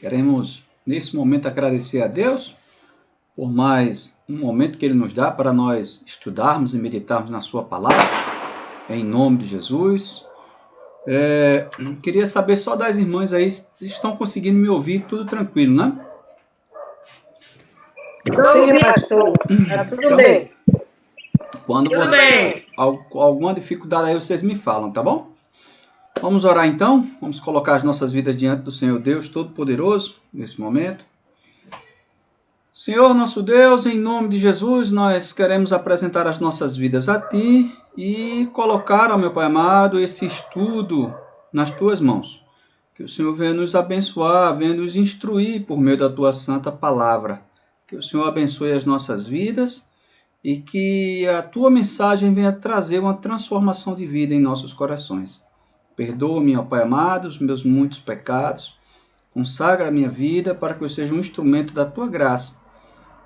Queremos, nesse momento, agradecer a Deus por mais um momento que Ele nos dá para nós estudarmos e meditarmos na Sua palavra, em nome de Jesus. Queria saber só das irmãs aí, se estão conseguindo me ouvir, tudo tranquilo, né? Sim, pastor. Tá tudo bem. Quando você alguma dificuldade aí, vocês me falam, tá bom? Vamos orar então? Vamos colocar as nossas vidas diante do Senhor Deus Todo-Poderoso, nesse momento. Senhor nosso Deus, em nome de Jesus, nós queremos apresentar as nossas vidas a Ti e colocar, ó meu Pai amado, esse estudo nas Tuas mãos. Que o Senhor venha nos abençoar, venha nos instruir por meio da Tua santa palavra. Que o Senhor abençoe as nossas vidas e que a Tua mensagem venha trazer uma transformação de vida em nossos corações. Perdoa-me, ó Pai amado, os meus muitos pecados. Consagra a minha vida para que eu seja um instrumento da Tua graça,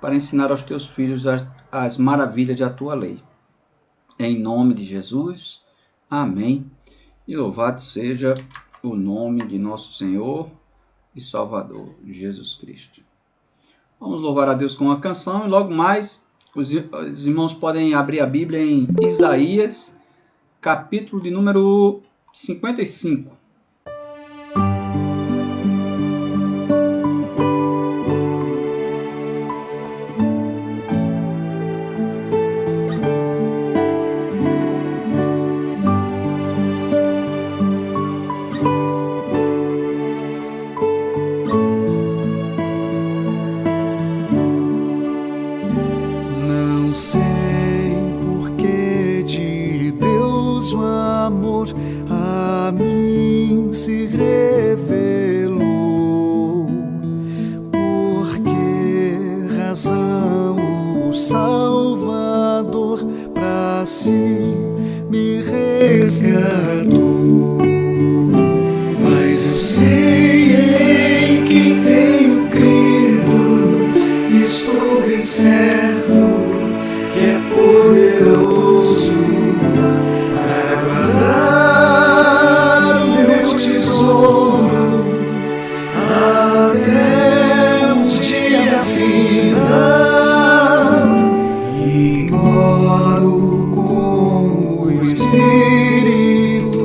para ensinar aos Teus filhos as maravilhas da Tua lei. Em nome de Jesus, amém. E louvado seja o nome de nosso Senhor e Salvador, Jesus Cristo. Vamos louvar a Deus com uma canção e logo mais os irmãos podem abrir a Bíblia em Isaías, capítulo de número 55. Não sei porque de Deus o amor a mim se revelou. Por que razão o Salvador pra si me resgatou? Mas eu sei em quem tenho crido, estou bem certo que é poderoso para guardar o meu tesouro até o dia final. Ignoro como o Espírito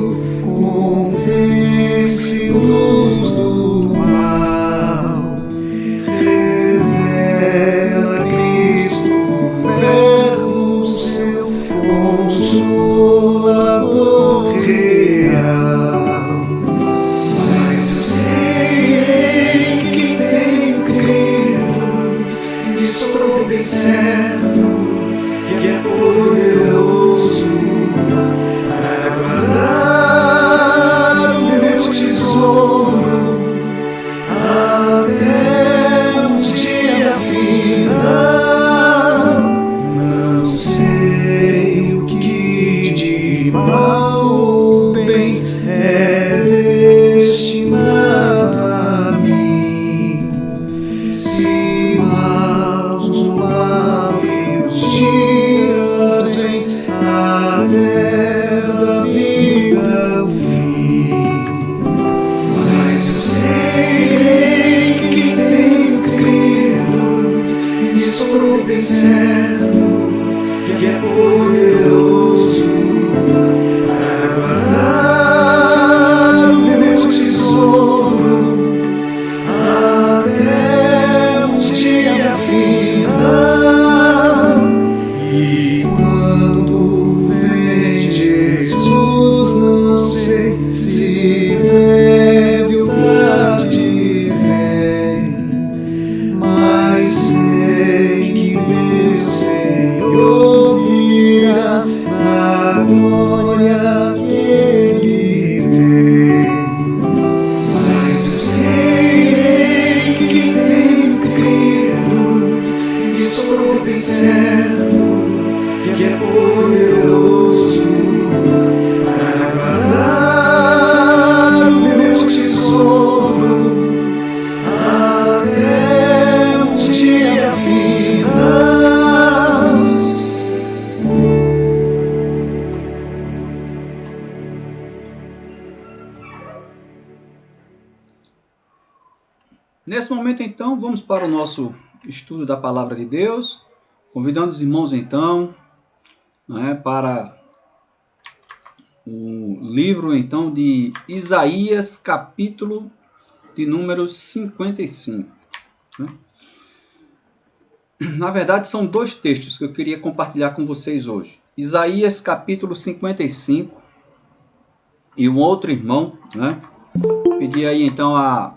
Nesse momento, então, vamos para o nosso estudo da Palavra de Deus, convidando os irmãos, então, para o livro, então, de Isaías, capítulo de número 55. Na verdade, são dois textos que eu queria compartilhar com vocês hoje. Isaías, capítulo 55, e um outro irmão, pedi aí, então, a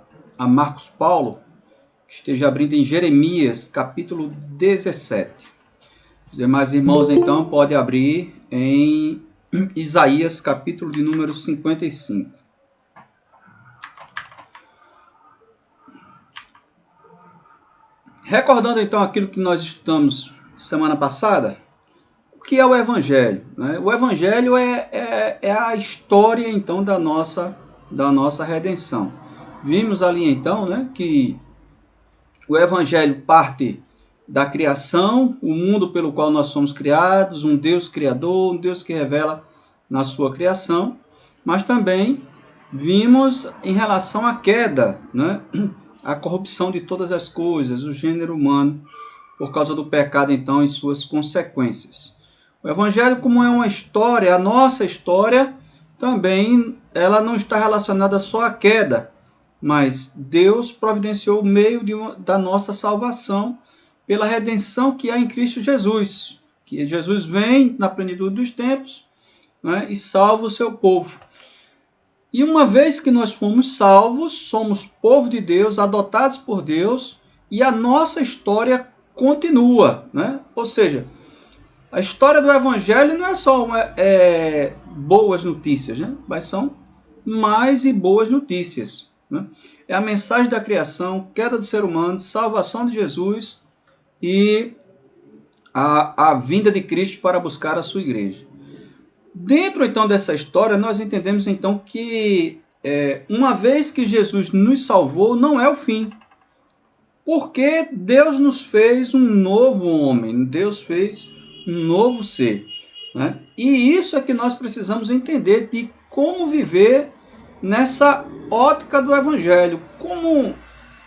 Marcos Paulo, que esteja abrindo em Jeremias, capítulo 17. Os demais irmãos, então, podem abrir em Isaías, capítulo de número 55. Recordando, então, aquilo que nós estudamos semana passada, o que é o Evangelho? O Evangelho é a história, então, da nossa redenção. Vimos ali, então, que o Evangelho parte da criação, o mundo pelo qual nós somos criados, um Deus criador, um Deus que revela na sua criação, mas também vimos em relação à queda, a corrupção de todas as coisas, o gênero humano, por causa do pecado, então, e suas consequências. O Evangelho, como é uma história, a nossa história, também, ela não está relacionada só à queda, mas Deus providenciou o meio da nossa salvação pela redenção que há em Cristo Jesus. Que Jesus vem na plenitude dos tempos, e salva o seu povo. E uma vez que nós fomos salvos, somos povo de Deus, adotados por Deus, e a nossa história continua. Ou seja, a história do Evangelho não é só boas notícias, mas são mais e boas notícias. É a mensagem da criação, queda do ser humano, salvação de Jesus e a vinda de Cristo para buscar a sua igreja. Dentro, então, dessa história, nós entendemos, então, que uma vez que Jesus nos salvou, não é o fim. Porque Deus nos fez um novo homem, Deus fez um novo ser. E isso é que nós precisamos entender de como viver nessa ótica do Evangelho, como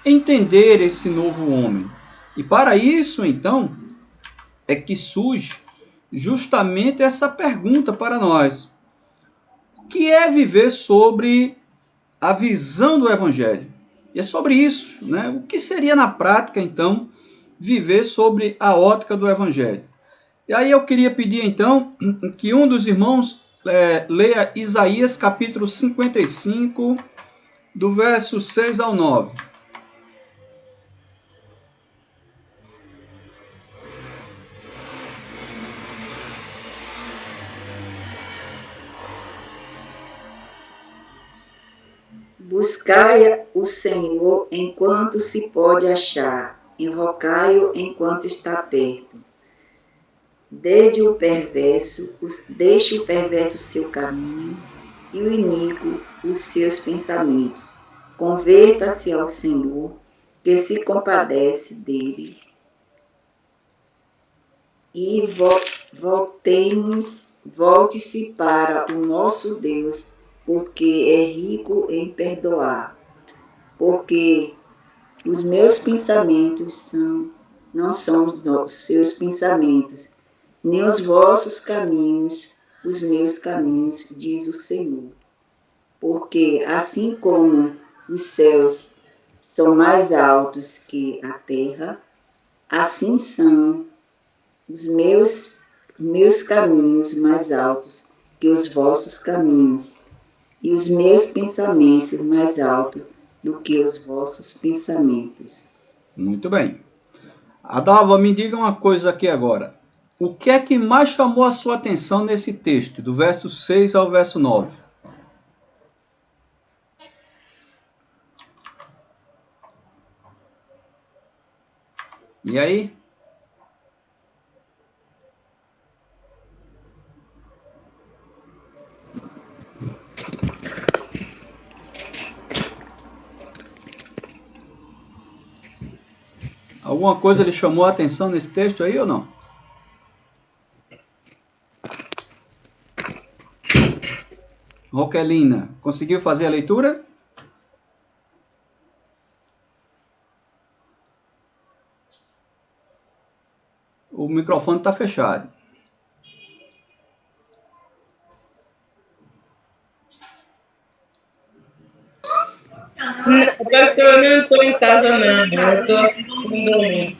entender esse novo homem. E para isso, então, é que surge justamente essa pergunta para nós. O que é viver sobre a visão do Evangelho? E é sobre isso, o que seria na prática, então, viver sobre a ótica do Evangelho? E aí eu queria pedir, então, que um dos irmãos leia Isaías capítulo 55, do verso 6 ao 9. Buscai o Senhor enquanto se pode achar, invocai-o enquanto está perto. Deixe o perverso seu caminho e o iníquo os seus pensamentos. Converta-se ao Senhor, que se compadece dele. E volte-se para o nosso Deus, porque é rico em perdoar. Porque os meus pensamentos não são os seus pensamentos, nem os vossos caminhos, os meus caminhos, diz o Senhor. Porque assim como os céus são mais altos que a terra, assim são os meus caminhos mais altos que os vossos caminhos, e os meus pensamentos mais altos do que os vossos pensamentos. Muito bem. Adalva, me diga uma coisa aqui agora. O que é que mais chamou a sua atenção nesse texto, do verso 6 ao verso 9? E aí? Alguma coisa lhe chamou a atenção nesse texto aí ou não? Roquelina, conseguiu fazer a leitura? o microfone está fechado. Pastor, eu não estou em casa, não. Eu estou aqui com dormir.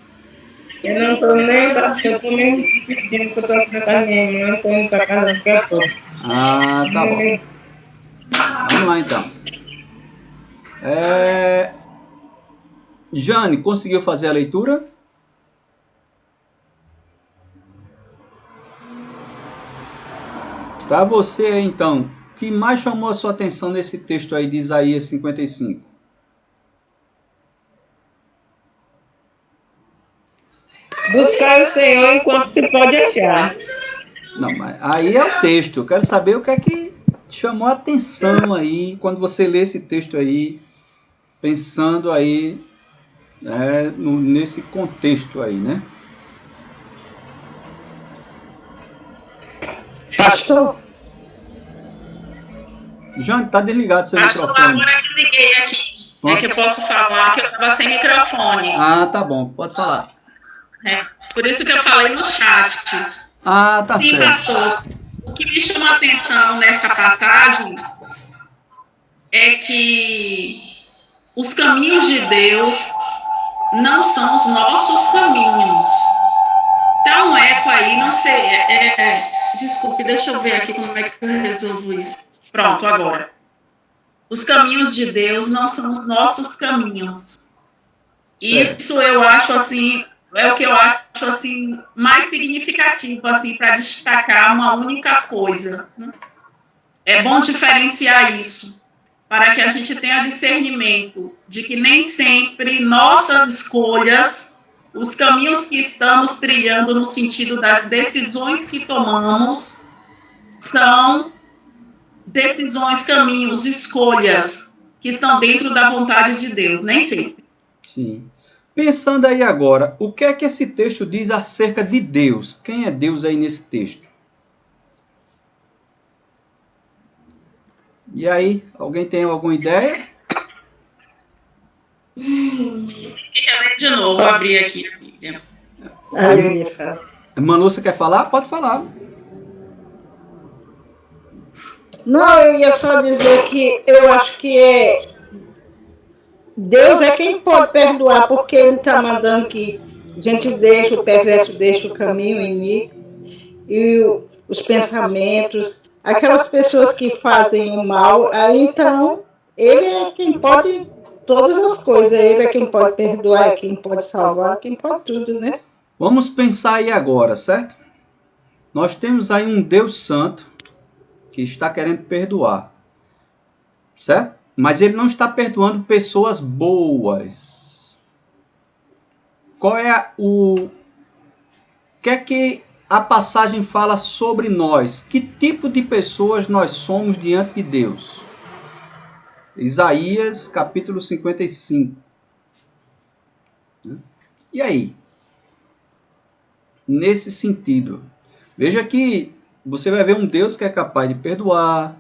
Eu não estou nem eu estou nem pedindo que eu estou aqui na casa minha. Eu não estou indo para casa daqui a pouco. Ah, tá bom. Vamos lá, então. Jane, conseguiu fazer a leitura? Para você, então, o que mais chamou a sua atenção nesse texto aí de Isaías 55? Buscar o Senhor enquanto se pode achar. Não, mas aí é o texto. Eu quero saber o que é que chamou a atenção aí, quando você lê esse texto aí, pensando aí nesse contexto aí, né? Pastor, Jane, tá desligado seu Pastor, microfone. agora que eu liguei aqui. É que eu posso falar que eu estava sem microfone. Ah, tá bom, pode falar. Por isso que eu falei no chat. Ah, tá Sim, certo. pastor. O que me chama a atenção nessa passagem é que os caminhos de Deus não são os nossos caminhos. Tá um eco aí, não sei. Desculpe, deixa eu ver aqui como é que eu resolvo isso. Pronto, agora. Os caminhos de Deus não são os nossos caminhos. Certo. Isso eu acho assim, é o que eu acho assim mais significativo assim para destacar uma única coisa. É bom diferenciar isso para que a gente tenha discernimento de que nem sempre nossas escolhas, os caminhos que estamos trilhando no sentido das decisões que tomamos, são decisões, caminhos, escolhas que estão dentro da vontade de Deus, nem sempre. Sim. Pensando aí agora, o que é que esse texto diz acerca de Deus? Quem é Deus aí nesse texto? E aí, alguém tem alguma ideia? De novo, vou abrir aqui a Bíblia. Manu, você quer falar? Pode falar. não, eu ia só dizer que eu acho que Deus é quem pode perdoar, porque Ele está mandando que a gente deixe o perverso, deixe o caminho iníquo e os pensamentos, aquelas pessoas que fazem o mal, aí então Ele é quem pode todas as coisas, Ele é quem pode perdoar, é quem pode salvar, é quem pode tudo, né? Vamos pensar aí agora, certo? Nós temos aí um Deus Santo que está querendo perdoar, certo? Mas Ele não está perdoando pessoas boas. Qual é o que é que a passagem fala sobre nós? Que tipo de pessoas nós somos diante de Deus? Isaías capítulo 55. E aí? Nesse sentido, veja que você vai ver um Deus que é capaz de perdoar,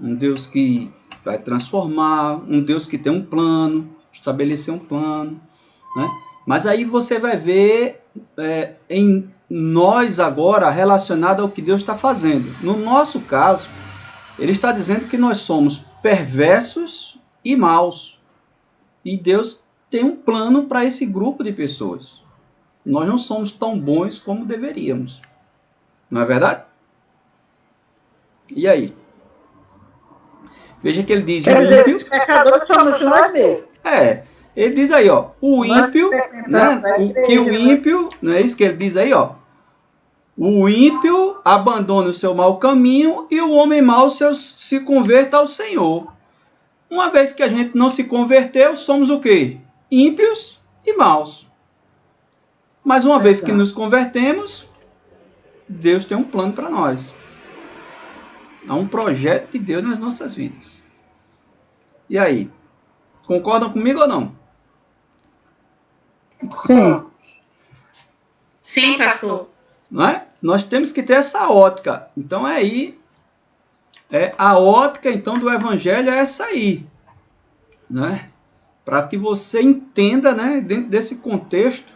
um Deus que vai transformar, um Deus que tem um plano, estabelecer um plano, né? Mas aí você vai ver em nós agora relacionado ao que Deus está fazendo. No nosso caso, Ele está dizendo que nós somos perversos e maus. E Deus tem um plano para esse grupo de pessoas. Nós não somos tão bons como deveríamos. Não é verdade? E aí? Veja que ele diz... Quer dizer, os pecadores somos nós mesmos. Ele diz aí, ó, o ímpio, né, o ímpio, não é isso que ele diz aí, ó, o ímpio abandona o seu mau caminho e o homem mau se converta ao Senhor. Uma vez que a gente não se converteu, somos o quê? Ímpios e maus. Mas uma vez que nos convertemos, Deus tem um plano para nós. Há um projeto de Deus nas nossas vidas. E aí? Concordam comigo ou não? Sim. Sim, pastor. Não é? Nós temos que ter essa ótica. Então a ótica então do evangelho é essa aí, né? Para que você entenda, né, dentro desse contexto,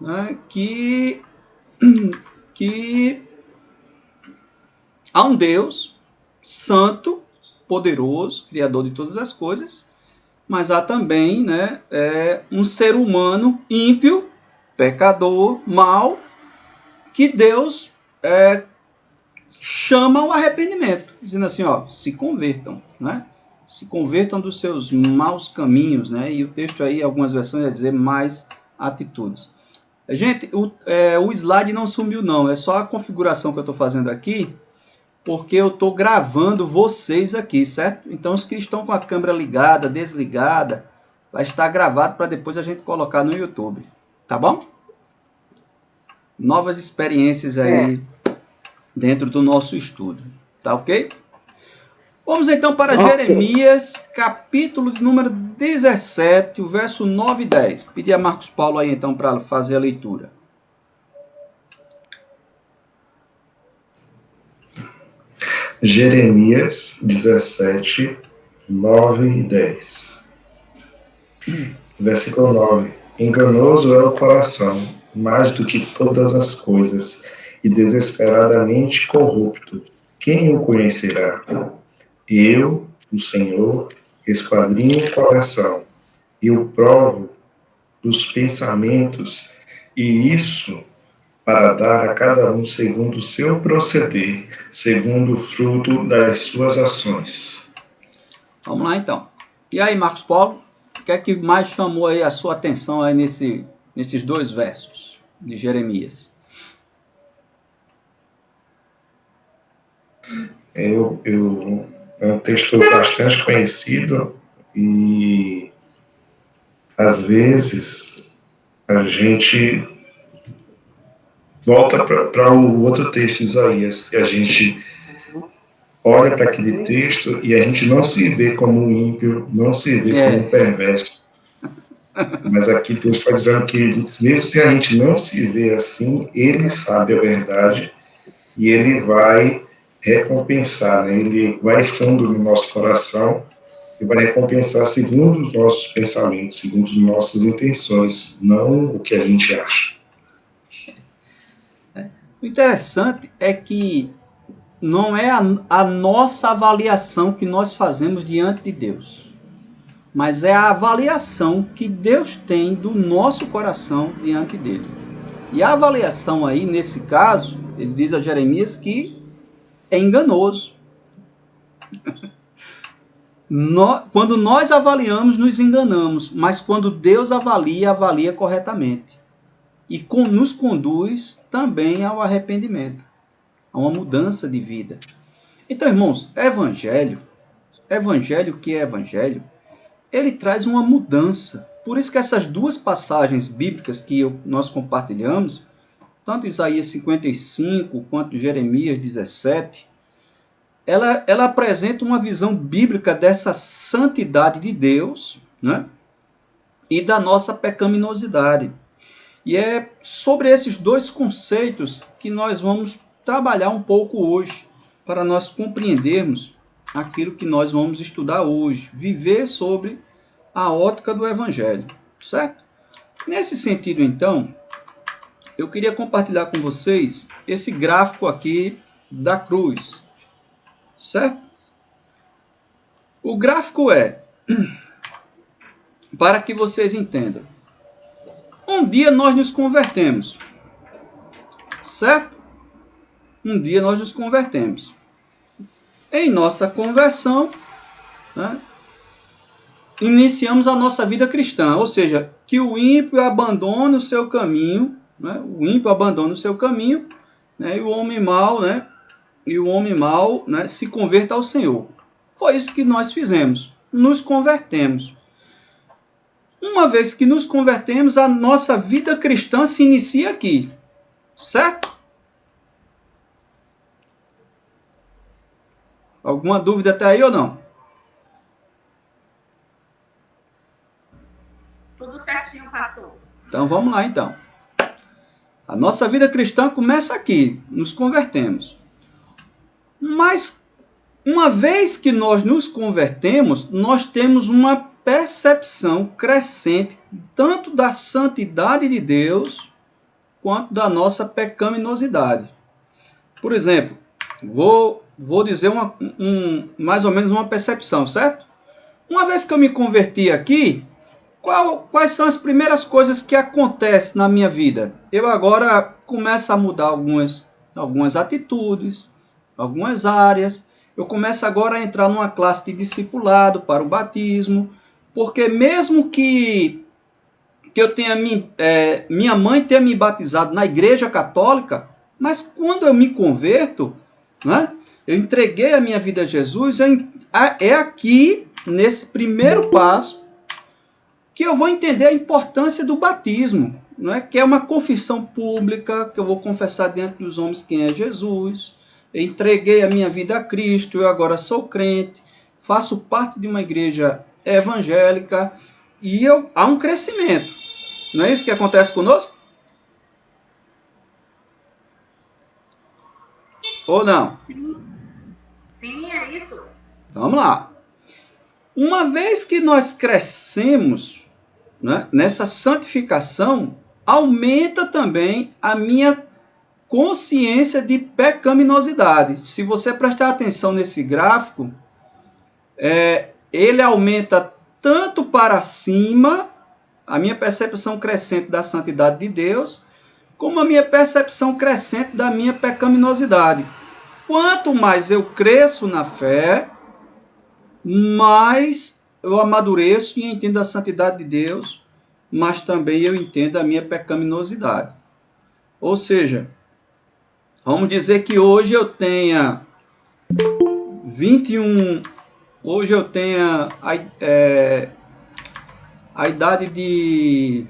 né, que há um Deus santo, poderoso, criador de todas as coisas, mas há também, né, um ser humano ímpio, pecador, mau, que Deus chama ao arrependimento, dizendo assim, ó, se convertam, né? Se convertam dos seus maus caminhos, né? E o texto aí, algumas versões, vai dizer mais atitudes. Gente, o slide não sumiu não, é só a configuração que eu estou fazendo aqui, porque eu estou gravando vocês aqui, certo? Então os que estão com a câmera ligada, desligada, vai estar gravado para depois a gente colocar no YouTube, tá bom? Novas experiências aí dentro do nosso estudo, tá ok? Vamos então para Jeremias, capítulo de número 17, o verso 9 e 10. Pedir a Marcos Paulo aí então para fazer a leitura. Jeremias 17, 9 e 10. Versículo 9. Enganoso é o coração, mais do que todas as coisas, e desesperadamente corrupto. Quem o conhecerá? Eu, o Senhor, esquadrinho o coração, e o provo dos pensamentos, e isso para dar a cada um segundo o seu proceder, segundo o fruto das suas ações. Vamos lá então. E aí, Marcos Paulo, o que é que mais chamou aí a sua atenção aí nesses dois versos de Jeremias? É um texto bastante conhecido e às vezes a gente volta para o outro texto de Isaías, e a gente olha para aquele texto e a gente não se vê como um ímpio, não se vê como um perverso. Mas aqui Deus está dizendo que mesmo se a gente não se vê assim, Ele sabe a verdade e Ele vai recompensar, né? Ele vai fundo no nosso coração e vai recompensar segundo os nossos pensamentos, segundo as nossas intenções, não o que a gente acha. O interessante é que não é a nossa avaliação que nós fazemos diante de Deus, mas é a avaliação que Deus tem do nosso coração diante dele. E a avaliação aí, nesse caso, ele diz a Jeremias que é enganoso. Quando nós avaliamos, nos enganamos, mas quando Deus avalia corretamente. E nos conduz também ao arrependimento, a uma mudança de vida. Então, irmãos, evangelho que é evangelho, ele traz uma mudança. Por isso que essas duas passagens bíblicas que nós compartilhamos, tanto Isaías 55 quanto Jeremias 17, ela apresenta uma visão bíblica dessa santidade de Deus, né? E da nossa pecaminosidade. E é sobre esses dois conceitos que nós vamos trabalhar um pouco hoje, para nós compreendermos aquilo que nós vamos estudar hoje, viver sobre a ótica do Evangelho, certo? Nesse sentido, então, eu queria compartilhar com vocês esse gráfico aqui da cruz, certo? O gráfico para que vocês entendam. Um dia nós nos convertemos, certo? Um dia nós nos convertemos. Em nossa conversão, né, iniciamos a nossa vida cristã, ou seja, que o ímpio abandone o seu caminho, né, né, e o homem mau, né, se converta ao Senhor. Foi isso que nós fizemos, nos convertemos. Uma vez que nos convertemos, a nossa vida cristã se inicia aqui, certo? Alguma dúvida até aí ou não? Tudo certinho, pastor. Então vamos lá então. A nossa vida cristã começa aqui, nos convertemos. Mas uma vez que nós nos convertemos, nós temos uma percepção crescente tanto da santidade de Deus, quanto da nossa pecaminosidade. Por exemplo, vou dizer mais ou menos uma percepção, certo? Uma vez que eu me converti aqui, quais são as primeiras coisas que acontecem na minha vida? Eu agora começo a mudar algumas atitudes, algumas áreas. Eu começo agora a entrar numa classe de discipulado para o batismo, porque mesmo que eu tenha minha mãe tenha me batizado na igreja católica, mas quando eu me converto, né, eu entreguei a minha vida a Jesus, é aqui, nesse primeiro passo, que eu vou entender a importância do batismo, né, que é uma confissão pública, que eu vou confessar diante dos homens quem é Jesus. Eu entreguei a minha vida a Cristo, eu agora sou crente, faço parte de uma igreja evangélica, e há um crescimento. Não é isso que acontece conosco? Ou não? Sim, é isso. Vamos lá. Uma vez que nós crescemos, né, nessa santificação, aumenta também a minha consciência de pecaminosidade. Se você prestar atenção nesse gráfico, ele aumenta tanto para cima, a minha percepção crescente da santidade de Deus, como a minha percepção crescente da minha pecaminosidade. Quanto mais eu cresço na fé, mais eu amadureço e entendo a santidade de Deus, mas também eu entendo a minha pecaminosidade. Ou seja, vamos dizer que hoje eu tenha 21, hoje eu tenha a idade de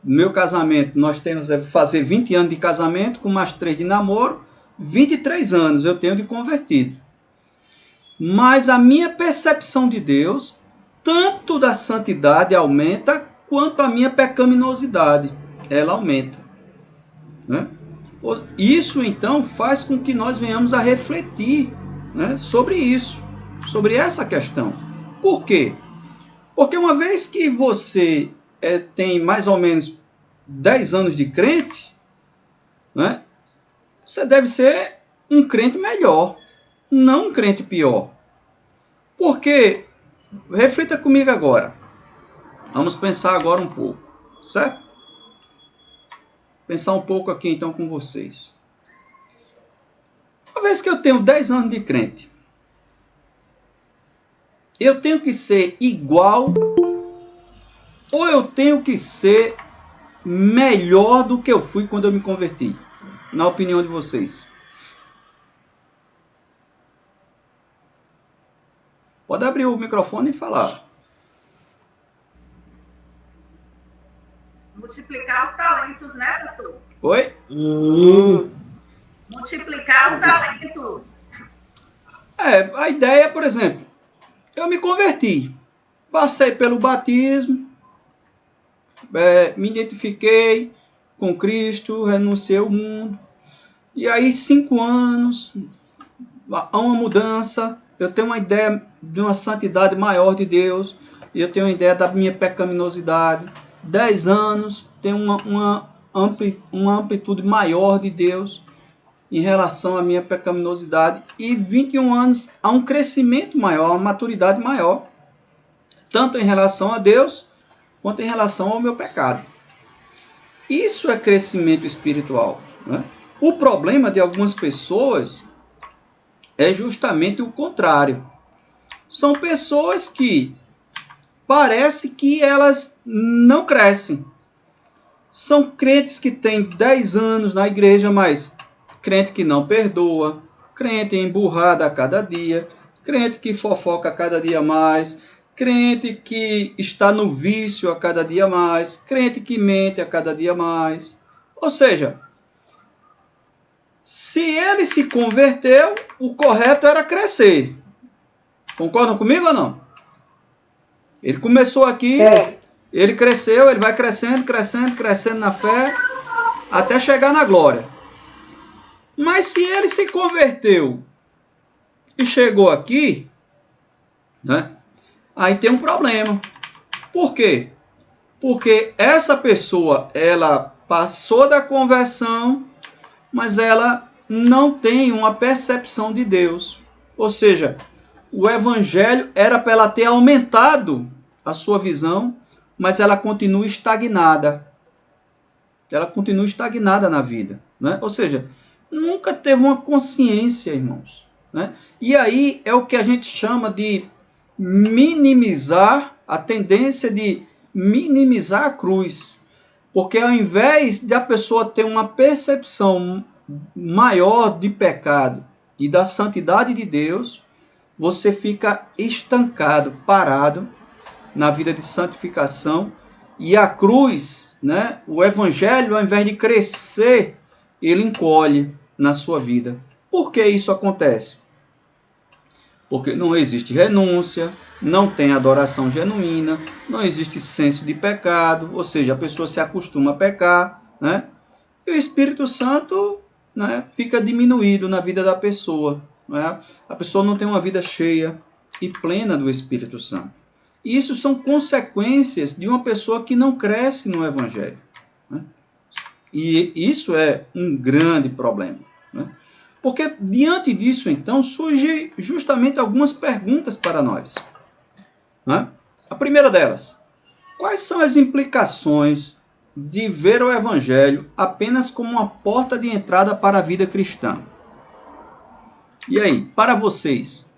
meu casamento, nós temos fazer 20 anos de casamento, com mais 3 de namoro, 23 anos eu tenho de convertido. Mas a minha percepção de Deus, tanto da santidade aumenta, quanto a minha pecaminosidade, ela aumenta. Né? Isso, então, faz com que nós venhamos a refletir, né, sobre isso, sobre essa questão. Por quê? Porque uma vez que você tem mais ou menos 10 anos de crente, né, você deve ser um crente melhor, não um crente pior. Porque, reflita comigo agora, vamos pensar agora um pouco, certo? Pensar um pouco aqui então com vocês. Uma vez que eu tenho 10 anos de crente, eu tenho que ser igual ou eu tenho que ser melhor do que eu fui quando eu me converti? Na opinião de vocês. Pode abrir o microfone e falar. Multiplicar os talentos, né, pastor? Oi? Multiplicar os talentos. A ideia, por exemplo, eu me converti, passei pelo batismo, me identifiquei com Cristo, renunciei ao mundo, e aí 5 anos, há uma mudança, eu tenho uma ideia de uma santidade maior de Deus, e eu tenho uma ideia da minha pecaminosidade. 10 anos, tem uma amplitude maior de Deus em relação à minha pecaminosidade, e 21 anos há um crescimento maior, uma maturidade maior, tanto em relação a Deus, quanto em relação ao meu pecado. Isso é crescimento espiritual, né? O problema de algumas pessoas é justamente o contrário. São pessoas que parece que elas não crescem. São crentes que têm 10 anos na igreja, mas crente que não perdoa, crente emburrado a cada dia, crente que fofoca a cada dia mais, crente que está no vício a cada dia mais, crente que mente a cada dia mais. Ou seja, se ele se converteu, o correto era crescer. Concordam comigo ou não? Ele começou aqui, certo. Ele cresceu, ele vai crescendo, crescendo, crescendo na fé, até chegar na glória. Mas se ele se converteu e chegou aqui, né, aí tem um problema. Por quê? Porque essa pessoa, ela passou da conversão, mas ela não tem uma percepção de Deus. Ou seja, o evangelho era para ela ter aumentado a sua visão, mas ela continua estagnada. Ela continua estagnada na vida, né? Ou seja, nunca teve uma consciência, irmãos, né? E aí é o que a gente chama de minimizar, a tendência de minimizar a cruz. Porque ao invés de a pessoa ter uma percepção maior de pecado e da santidade de Deus, você fica estancado, parado na vida de santificação. E a cruz, né, o evangelho, ao invés de crescer, ele encolhe na sua vida. Por que isso acontece? Porque não existe renúncia, não tem adoração genuína, não existe senso de pecado, ou seja, a pessoa se acostuma a pecar, né? E o Espírito Santo, né, fica diminuído na vida da pessoa, né? A pessoa não tem uma vida cheia e plena do Espírito Santo. E isso são consequências de uma pessoa que não cresce no Evangelho, né? E isso é um grande problema, né? Porque diante disso, então, surgem justamente algumas perguntas para nós, né? A primeira delas: quais são as implicações de ver o Evangelho apenas como uma porta de entrada para a vida cristã? E aí, para vocês?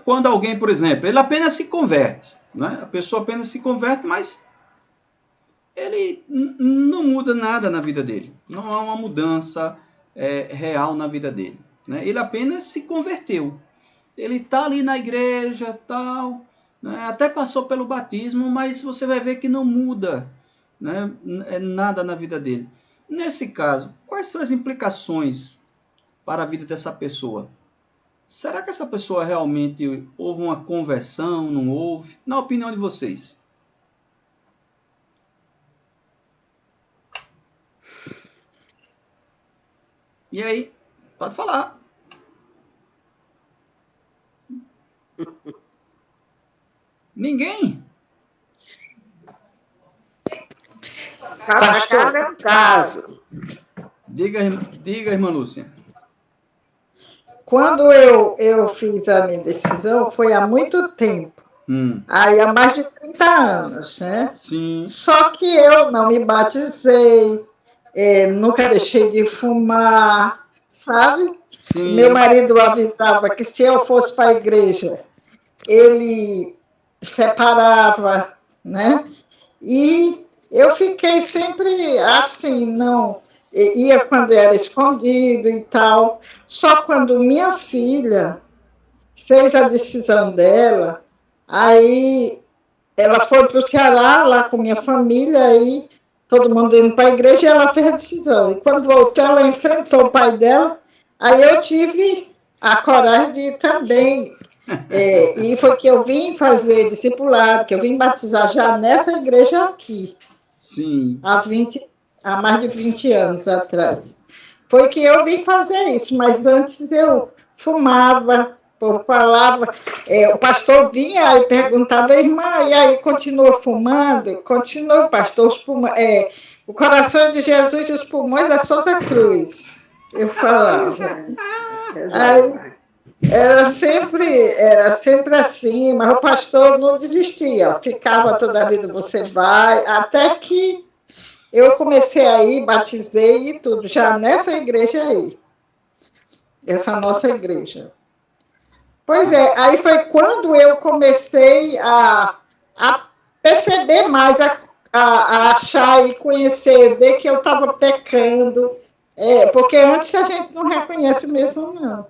Quando alguém, por exemplo, ele apenas se converte, né? A pessoa apenas se converte, mas ele não muda nada na vida dele. Não há uma mudança real na vida dele, né? Ele apenas se converteu. Ele está ali na igreja, tal, né? Até passou pelo batismo, mas você vai ver que não muda, né, nada na vida dele. Nesse caso, quais são as implicações para a vida dessa pessoa? Será que essa pessoa realmente houve uma conversão, não houve? Na opinião de vocês. E aí? Pode falar. Ninguém? Pastor, é um caso. Diga, irmã Lúcia. Quando eu fiz a minha decisão, foi há muito tempo. Aí há mais de 30 anos, né? Sim. Só que eu não me batizei, nunca deixei de fumar, sabe? Sim. Meu marido avisava que se eu fosse para a igreja, ele separava, né? E eu fiquei sempre assim, não... Ia quando era escondido e tal. Só quando minha filha fez a decisão dela, aí ela foi para o Ceará, lá com minha família, aí todo mundo indo para a igreja, e ela fez a decisão. E quando voltou, ela enfrentou o pai dela, aí eu tive a coragem de ir também. E foi que eu vim fazer discipulado, que eu vim batizar já nessa igreja aqui. Sim. Há mais de 20 anos atrás. Foi que eu vim fazer isso, mas antes eu fumava, o povo falava, o pastor vinha e perguntava, irmã, e aí continua fumando? Continua, pastor, o coração de Jesus e os pulmões da Souza Cruz. Eu falava. Aí, era sempre assim, mas o pastor não desistia, ficava toda a vida, você vai, até que eu comecei a ir, batizei e tudo, já nessa igreja aí. Essa nossa igreja. Pois é, aí foi quando eu comecei a perceber mais, a achar e conhecer, ver que eu estava pecando. Porque antes a gente não reconhece mesmo, não.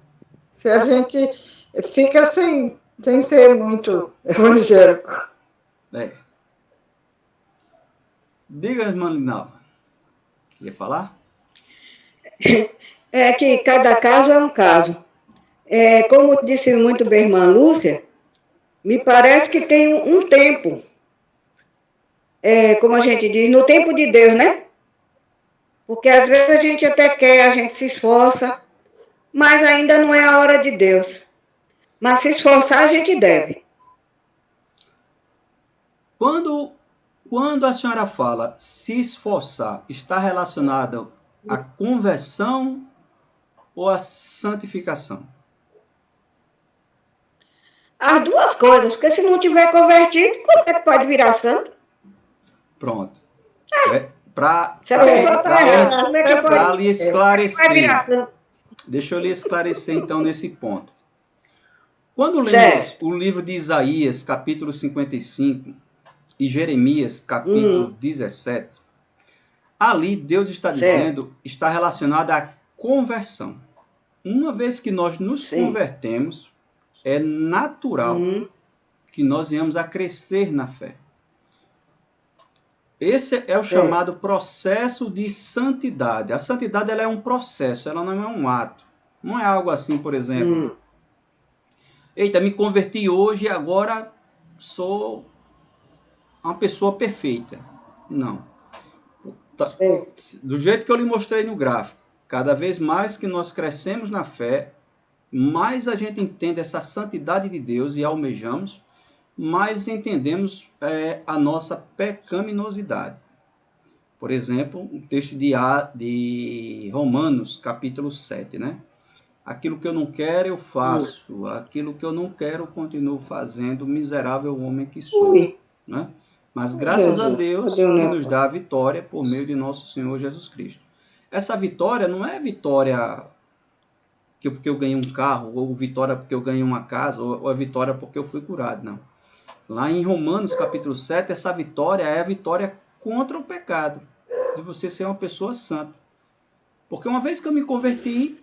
Se a gente fica sem ser muito evangélico. Diga, irmã Linalva. Queria falar? É que cada caso é um caso. Como disse muito bem a irmã Lúcia, me parece que tem um tempo, como a gente diz, no tempo de Deus, né? Porque às vezes a gente até quer, a gente se esforça, mas ainda não é a hora de Deus. Mas se esforçar, a gente deve. Quando a senhora fala se esforçar, está relacionado à conversão ou à santificação? As duas coisas, porque se não tiver convertido, como é que pode virar santo? Pronto. Para Se a pessoa está errada, como é que pode lhe esclarecer. vai virar santo? Deixa eu lhe esclarecer então nesse ponto. Quando lemos Certo. o livro de Isaías, capítulo 55, e Jeremias, capítulo 17, ali Deus está dizendo, está relacionado à conversão. Uma vez que nós nos convertemos, é natural que nós venhamos a crescer na fé. Esse é o chamado processo de santidade. A santidade ela é um processo, ela não é um ato. Não é algo assim, por exemplo. Eita, me converti hoje e agora sou uma pessoa perfeita. Não. Do jeito que eu lhe mostrei no gráfico, cada vez mais que nós crescemos na fé, mais a gente entende essa santidade de Deus e almejamos, mais entendemos a nossa pecaminosidade. Por exemplo, o texto de Romanos, capítulo 7, né? Aquilo que eu não quero, eu faço. Aquilo que eu não quero, eu continuo fazendo. Miserável homem que sou. Né? Mas graças a Deus que nos dá a vitória por meio de nosso Senhor Jesus Cristo. Essa vitória não é vitória porque eu ganhei um carro, ou vitória porque eu ganhei uma casa, ou a vitória porque eu fui curado, não. Lá em Romanos, capítulo 7, essa vitória é a vitória contra o pecado, de você ser uma pessoa santa. Porque uma vez que eu me converti,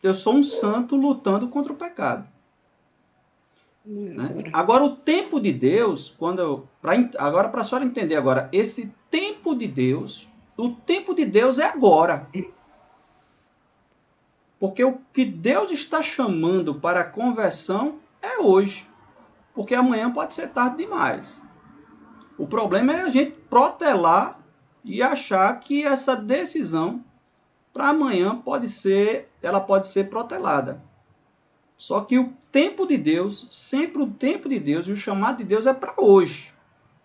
eu sou um santo lutando contra o pecado. Né? Agora, o tempo de Deus, agora para a senhora entender agora, esse tempo de Deus, o tempo de Deus é agora. Porque o que Deus está chamando para a conversão é hoje. Porque amanhã pode ser tarde demais. O problema é a gente protelar e achar que essa decisão para amanhã ela pode ser protelada. Só que o tempo de Deus, sempre o tempo de Deus e o chamado de Deus é para hoje.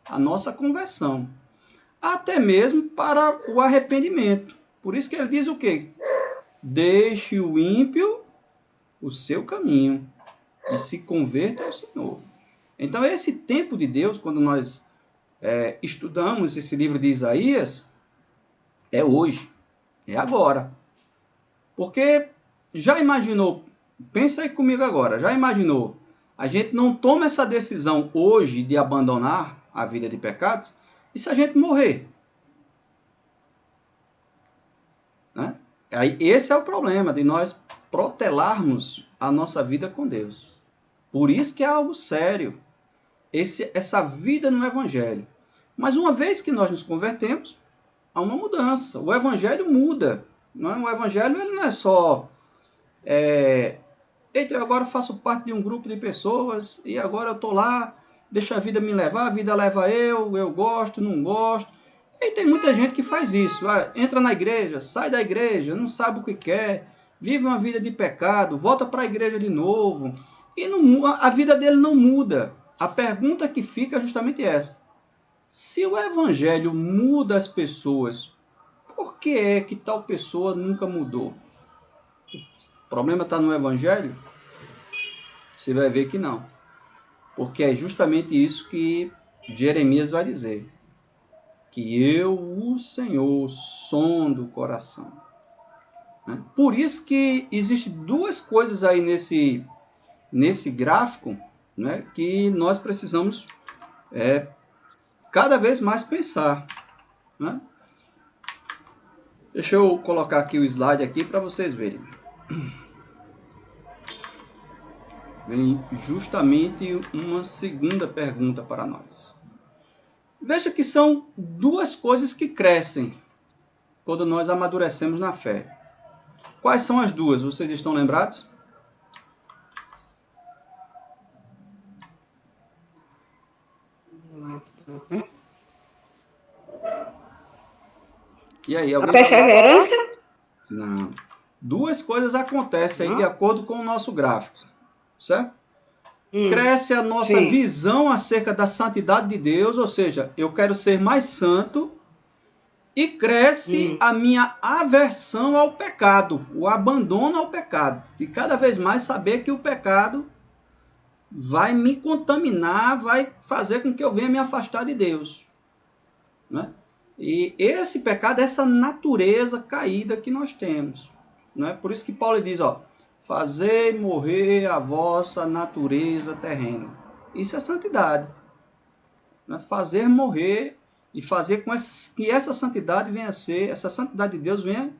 A nossa conversão. Até mesmo para o arrependimento. Por isso que ele diz o quê? Deixe o ímpio o seu caminho e se converta ao Senhor. Então, esse tempo de Deus, quando nós estudamos esse livro de Isaías, é hoje, é agora. Porque já imaginou, pensa aí comigo agora, já imaginou, a gente não toma essa decisão hoje de abandonar a vida de pecados, e se a gente morrer? Né? Aí, esse é o problema de nós protelarmos a nossa vida com Deus. Por isso que é algo sério. Essa vida no Evangelho. Mas uma vez que nós nos convertemos, há uma mudança. O Evangelho muda. Não é? O Evangelho ele não é só... Eita, eu agora faço parte de um grupo de pessoas e agora eu estou lá, deixa a vida me levar, a vida leva eu gosto, não gosto. E tem muita gente que faz isso. Entra na igreja, sai da igreja, não sabe o que quer, vive uma vida de pecado, volta para a igreja de novo. E a vida dele não muda. A pergunta que fica é justamente essa. Se o Evangelho muda as pessoas, por que é que tal pessoa nunca mudou? O problema está no Evangelho? Você vai ver que não. Porque é justamente isso que Jeremias vai dizer. Que eu, o Senhor, sondo o coração. Né? Por isso que existem duas coisas aí nesse gráfico, né, que nós precisamos cada vez mais pensar. Né? Deixa eu colocar aqui o slide aqui para vocês verem. Vem justamente uma segunda pergunta para nós. Veja que são duas coisas que crescem quando nós amadurecemos na fé. Quais são as duas? Vocês estão lembrados? E aí, a perseverança? Não. Duas coisas acontecem aí de acordo com o nosso gráfico. certo? Cresce a nossa sim. visão acerca da santidade de Deus, ou seja, eu quero ser mais santo, e cresce a minha aversão ao pecado, o abandono ao pecado, e cada vez mais saber que o pecado vai me contaminar, vai fazer com que eu venha me afastar de Deus, né? E esse pecado, essa natureza caída que nós temos, né? Por isso que Paulo diz, ó, fazei morrer a vossa natureza terrena. Isso é santidade, né? Fazer morrer e fazer com que essa santidade venha a ser, essa santidade de Deus venha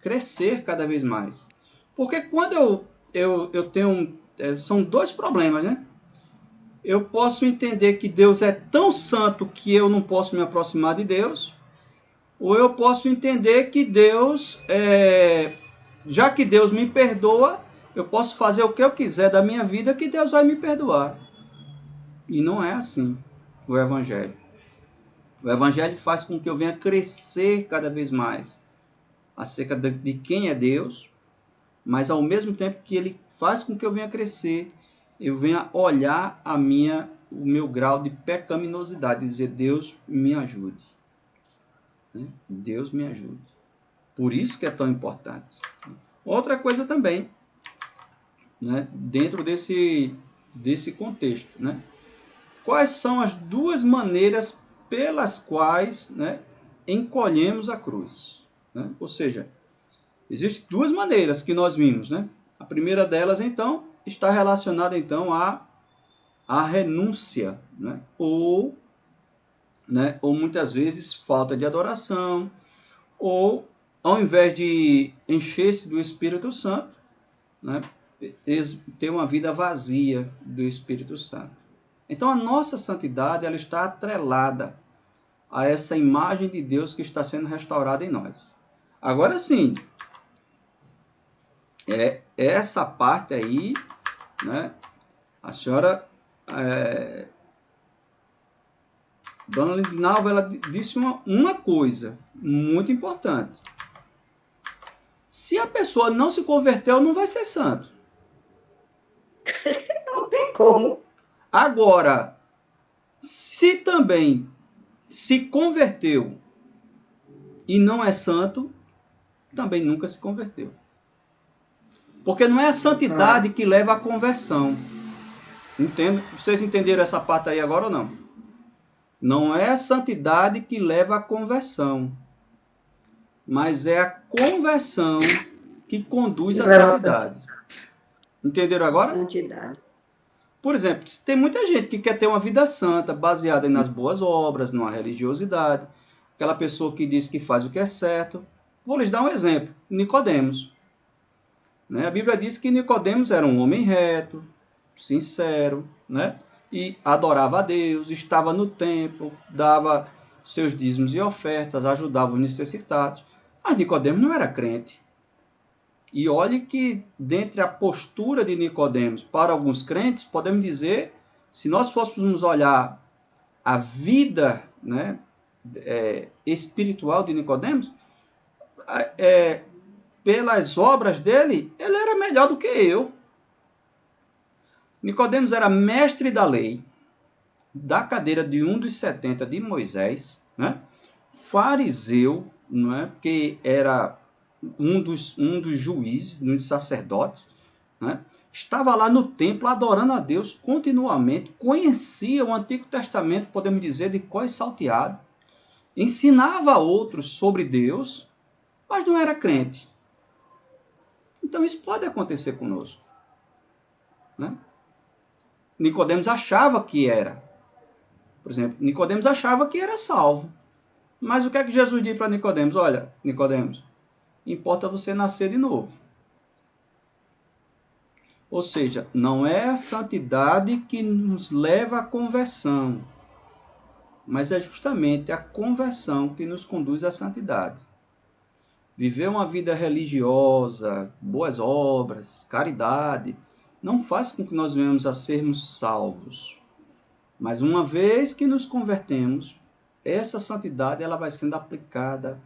crescer cada vez mais. Porque quando eu tenho, são dois problemas, né? Eu posso entender que Deus é tão santo que eu não posso me aproximar de Deus, ou eu posso entender que Deus, já que Deus me perdoa, eu posso fazer o que eu quiser da minha vida que Deus vai me perdoar. E não é assim o Evangelho. O Evangelho faz com que eu venha crescer cada vez mais acerca de quem é Deus, mas ao mesmo tempo que ele faz com que eu venha crescer, eu venha olhar o meu grau de pecaminosidade e dizer, Deus me ajude. Né? Deus me ajude. Por isso que é tão importante. Outra coisa também, né? Dentro desse contexto, né? Quais são as duas maneiras pelas quais, né, encolhemos a cruz? Né? Ou seja, existem duas maneiras que nós vimos, né? A primeira delas, então, está relacionada então à renúncia, né? Ou muitas vezes falta de adoração, ou ao invés de encher-se do Espírito Santo, né, ter uma vida vazia do Espírito Santo. Então a nossa santidade ela está atrelada a essa imagem de Deus que está sendo restaurada em nós. Agora sim, essa parte aí, né, a senhora Dona Lindinalva, ela disse uma coisa muito importante. Se a pessoa não se converteu, não vai ser santo. Não tem como. Agora, se também se converteu e não é santo, também nunca se converteu. Porque não é a santidade que leva à conversão. Entende? Vocês entenderam essa parte aí agora ou não? Não é a santidade que leva à conversão, mas é a conversão que conduz à santidade. Entenderam agora? Santidade. Por exemplo, tem muita gente que quer ter uma vida santa, baseada nas boas obras, numa religiosidade. Aquela pessoa que diz que faz o que é certo. Vou lhes dar um exemplo. Nicodemos. Né? A Bíblia diz que Nicodemos era um homem reto, sincero, né? E adorava a Deus, estava no templo, dava seus dízimos e ofertas, ajudava os necessitados. Mas Nicodemos não era crente. E olhe que, dentre a postura de Nicodemos para alguns crentes, podemos dizer, se nós fôssemos olhar a vida, né, espiritual de Nicodemos, pelas obras dele, ele era melhor do que eu. Nicodemos era mestre da lei, da cadeira de um dos 70 de Moisés, né? Fariseu, não é? Que era um dos juízes, um dos sacerdotes, né? Estava lá no templo adorando a Deus continuamente, conhecia o Antigo Testamento, podemos dizer, de cor e salteado, ensinava a outros sobre Deus, mas não era crente. Então isso pode acontecer conosco, né? Nicodemos achava que era. Por exemplo, Nicodemos achava que era salvo. Mas o que é que Jesus diz para Nicodemos? Olha, Nicodemos, importa você nascer de novo. Ou seja, não é a santidade que nos leva à conversão, mas é justamente a conversão que nos conduz à santidade. Viver uma vida religiosa, boas obras, caridade, não faz com que nós venhamos a sermos salvos. Mas uma vez que nos convertemos, essa santidade ela vai sendo aplicada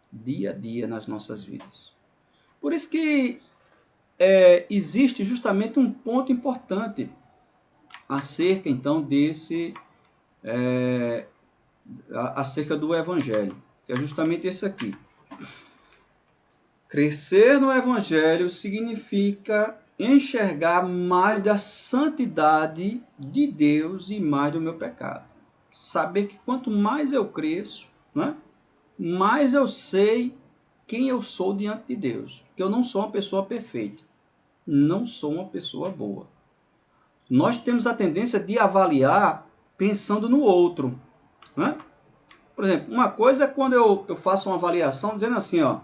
dia a dia nas nossas vidas. Por isso que existe justamente um ponto importante acerca, então, acerca do Evangelho, que é justamente esse aqui. Crescer no Evangelho significa enxergar mais da santidade de Deus e mais do meu pecado. Saber que quanto mais eu cresço, né, mais eu sei quem eu sou diante de Deus. Que eu não sou uma pessoa perfeita. Não sou uma pessoa boa. Nós temos a tendência de avaliar pensando no outro, né? Por exemplo, uma coisa é quando eu faço uma avaliação dizendo assim, ó,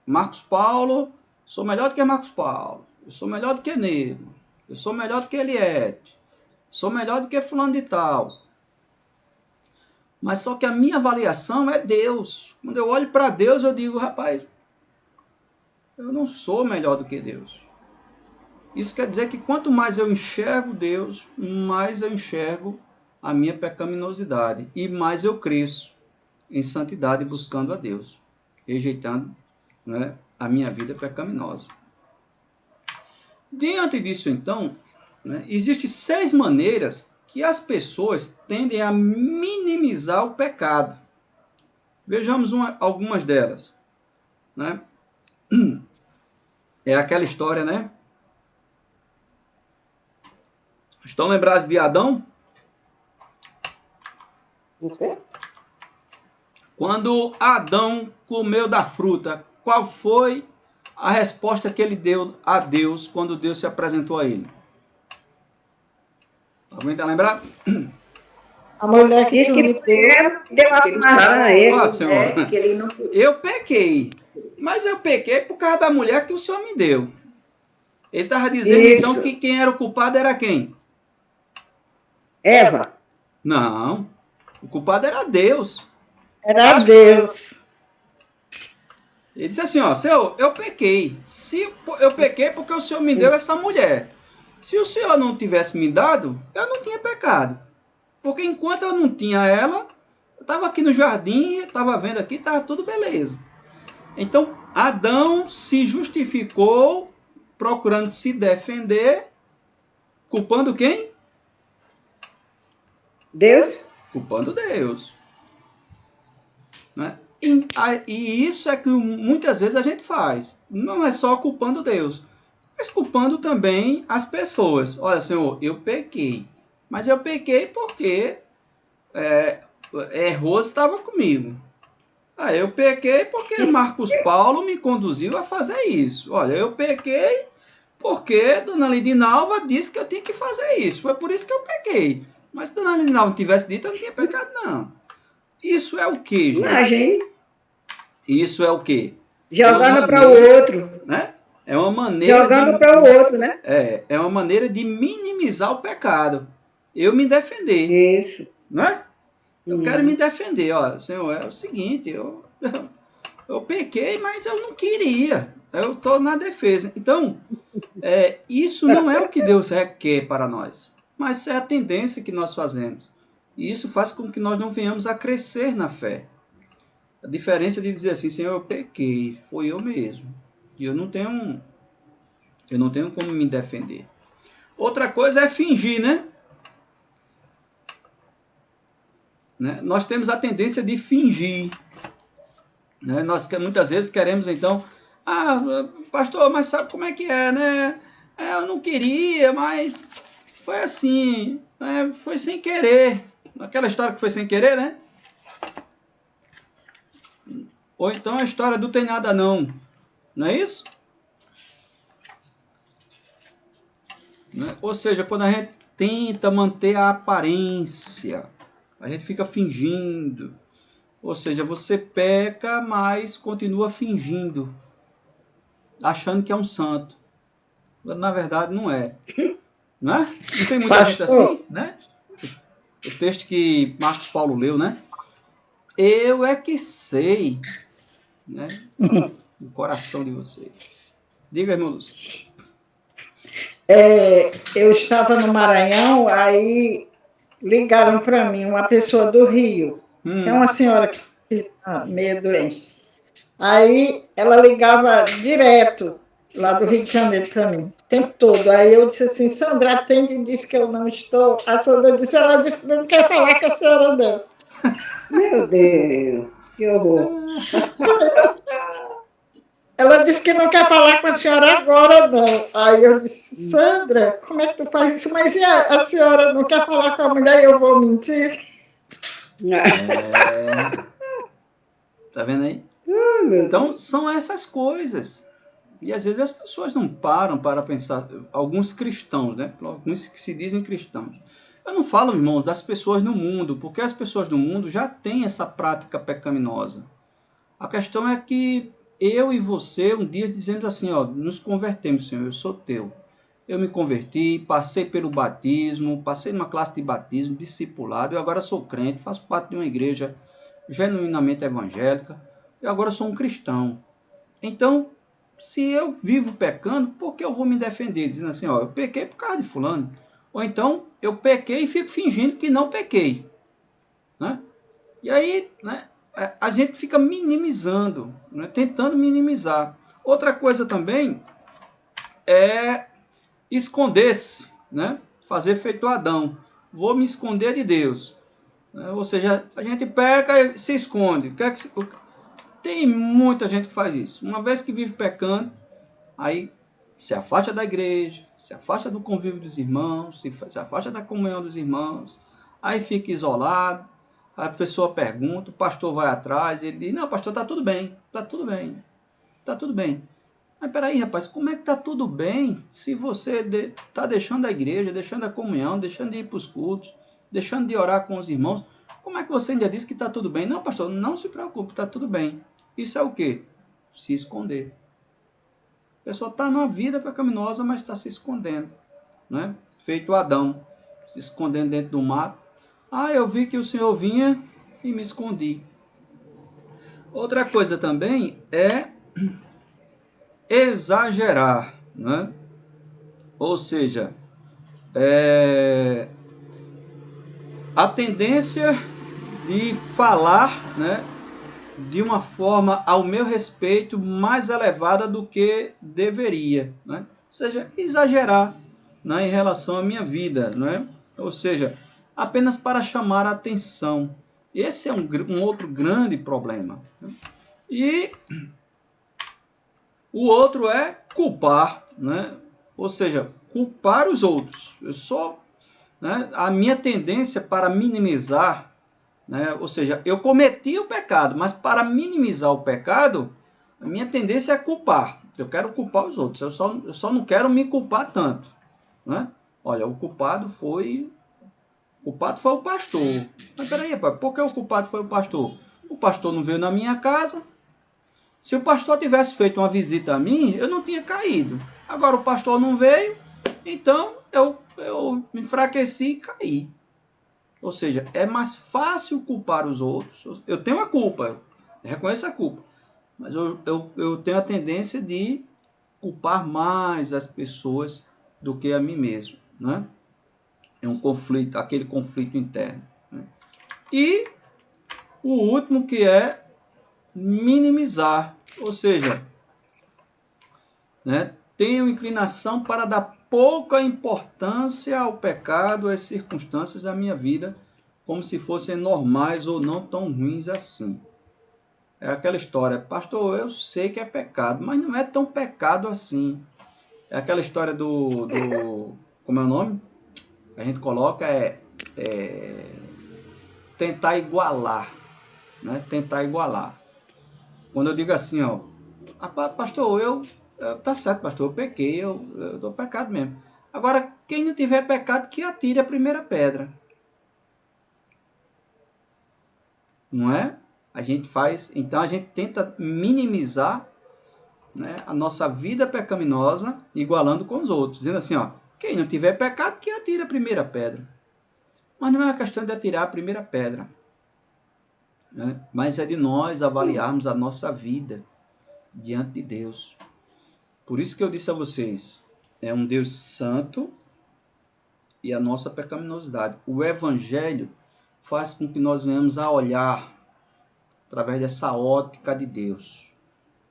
Marcos Paulo, sou melhor do que Marcos Paulo, eu sou melhor do que Nego, eu sou melhor do que Eliette, sou melhor do que fulano de tal. Mas só que a minha avaliação é Deus. Quando eu olho para Deus, eu digo, rapaz, eu não sou melhor do que Deus. Isso quer dizer que quanto mais eu enxergo Deus, mais eu enxergo a minha pecaminosidade e mais eu cresço em santidade buscando a Deus, rejeitando, né, a minha vida pecaminosa. Diante disso, então, né, existem 6 maneiras que as pessoas tendem a minimizar o pecado. Vejamos algumas delas, né? É aquela história, né? Estão lembrados de Adão? Quando Adão comeu da fruta, qual foi a resposta que ele deu a Deus quando Deus se apresentou a ele? Alguém está lembrado? A mulher que me deu a Senhor, que ele não... eu pequei, mas eu pequei por causa da mulher que o Senhor me deu. Ele estava dizendo então que quem era o culpado era quem? Eva. Não, o culpado era Deus. Era Deus. Ele disse assim, ó, Senhor, eu pequei. Se eu pequei porque o Senhor me deu essa mulher. Se o Senhor não tivesse me dado, eu não tinha pecado. Porque enquanto eu não tinha ela, eu estava aqui no jardim, estava vendo aqui, estava tudo beleza. Então, Adão se justificou, procurando se defender, culpando quem? Deus. Culpando Deus. Né? E isso é que muitas vezes a gente faz. Não é só culpando Deus, mas culpando também as pessoas. Olha, Senhor, eu pequei. Mas eu pequei porque Rose estava comigo. Eu pequei porque Marcos Paulo me conduziu a fazer isso. Olha, eu pequei porque Dona Lidinalva disse que eu tinha que fazer isso. Foi por isso que eu pequei. Mas se Dona Lidinalva tivesse dito, eu não tinha pecado, não. Isso é o quê, gente? Isso é o quê? Jogando para o outro. Né? É uma maneira jogando para o outro, né? É uma maneira de minimizar o pecado. Eu me defender. Isso. Né? Eu quero me defender. Ó, Senhor, é o seguinte, eu pequei, mas eu não queria. Eu estou na defesa. Então, isso não é o que Deus requer para nós, mas é a tendência que nós fazemos. E isso faz com que nós não venhamos a crescer na fé. A diferença de dizer assim, Senhor, eu pequei, foi eu mesmo. E eu não tenho como me defender. Outra coisa é fingir, né? Nós temos a tendência de fingir. Né? Nós muitas vezes queremos, então, pastor, mas sabe como é que é, né? Eu não queria, mas foi assim, né? Foi sem querer. Aquela história que foi sem querer, né? Ou então a história do tem nada não. Não é isso? Né? Ou seja, quando a gente tenta manter a aparência, a gente fica fingindo. Ou seja, você peca, mas continua fingindo, achando que é um santo. Na verdade, não é. Não é? Não tem muita gente assim, né? O texto que Marcos Paulo leu, né? Eu é que sei, né? O coração de vocês. Diga, irmão Lúcio. Eu estava no Maranhão, aí ligaram para mim uma pessoa do Rio, que é uma senhora que está meio doente. Aí ela ligava direto lá do Rio de Janeiro para mim, o tempo todo. Aí eu disse assim, Sandra, atende e diz que eu não estou. A Sandra disse, ela disse que não quer falar com a senhora não. Meu Deus, que horror. Ela disse que não quer falar com a senhora agora, não. Aí eu disse, Sandra, como é que tu faz isso? Mas e a senhora não quer falar com a mulher e eu vou mentir? Tá vendo aí? Então, são essas coisas. E às vezes as pessoas não param para pensar, alguns cristãos, né? Alguns que se dizem cristãos. Eu não falo, irmãos, das pessoas no mundo, porque as pessoas do mundo já têm essa prática pecaminosa. A questão é que eu e você, um dia dizemos assim, ó, nos convertemos, Senhor, eu sou teu. Eu me converti, passei pelo batismo, passei numa classe de batismo, discipulado, eu agora sou crente, faço parte de uma igreja genuinamente evangélica, e agora sou um cristão. Então, se eu vivo pecando, por que eu vou me defender? Dizendo assim, ó, eu pequei por causa de fulano. Ou então, eu pequei e fico fingindo que não pequei. Né? E aí, né, a gente fica minimizando, né, tentando minimizar. Outra coisa também é esconder-se, né? Fazer feito Adão. Vou me esconder de Deus. Ou seja, a gente peca e se esconde. Tem muita gente que faz isso. Uma vez que vive pecando, aí se afasta da igreja, se afasta do convívio dos irmãos, se afasta da comunhão dos irmãos, aí fica isolado, a pessoa pergunta, o pastor vai atrás, ele diz, não, pastor, está tudo bem, está tudo bem, está tudo bem. Mas peraí, rapaz, como é que está tudo bem se você está deixando a igreja, deixando a comunhão, deixando de ir para os cultos, deixando de orar com os irmãos? Como é que você ainda diz que está tudo bem? Não, pastor, não se preocupe, está tudo bem. Isso é o quê? Se esconder. A pessoa está numa vida pecaminosa, mas está se escondendo. Né? Feito Adão, se escondendo dentro do mato. Ah, eu vi que o Senhor vinha e me escondi. Outra coisa também é exagerar. Né? Ou seja, a tendência de falar, né, de uma forma ao meu respeito mais elevada do que deveria, né? Ou seja, exagerar, né, em relação à minha vida, né? Ou seja, apenas para chamar a atenção. Esse é um outro grande problema, né? E o outro é culpar, né? Ou seja, culpar os outros. Né, a minha tendência para minimizar, né? Ou seja, eu cometi o pecado, mas para minimizar o pecado, a minha tendência é culpar. Eu quero culpar os outros, eu só não quero me culpar tanto. Né? Olha, o culpado foi o pastor. Mas peraí, pai, por que o culpado foi o pastor? O pastor não veio na minha casa. Se o pastor tivesse feito uma visita a mim, eu não tinha caído. Agora o pastor não veio, então eu me enfraqueci e caí. Ou seja, é mais fácil culpar os outros. Eu tenho a culpa, eu reconheço a culpa. Mas eu tenho a tendência de culpar mais as pessoas do que a mim mesmo. Né? É um conflito, aquele conflito interno. Né? E o último que é minimizar. Ou seja, né, tenho inclinação para dar pouca importância ao pecado, às circunstâncias da minha vida, como se fossem normais ou não tão ruins assim. É aquela história, pastor, eu sei que é pecado, mas não é tão pecado assim. É aquela história do como é o nome? A gente coloca tentar igualar, né? Tentar igualar. Quando eu digo assim, ó, pastor, tá certo, pastor, eu pequei, eu dou pecado mesmo. Agora, quem não tiver pecado, que atire a primeira pedra. Não é? Então a gente tenta minimizar, né, a nossa vida pecaminosa, igualando com os outros, dizendo assim, ó, quem não tiver pecado, que atire a primeira pedra. Mas não é uma questão de atirar a primeira pedra, né? Mas é de nós avaliarmos a nossa vida diante de Deus. Por isso que eu disse a vocês, é um Deus santo e a nossa pecaminosidade. O Evangelho faz com que nós venhamos a olhar através dessa ótica de Deus.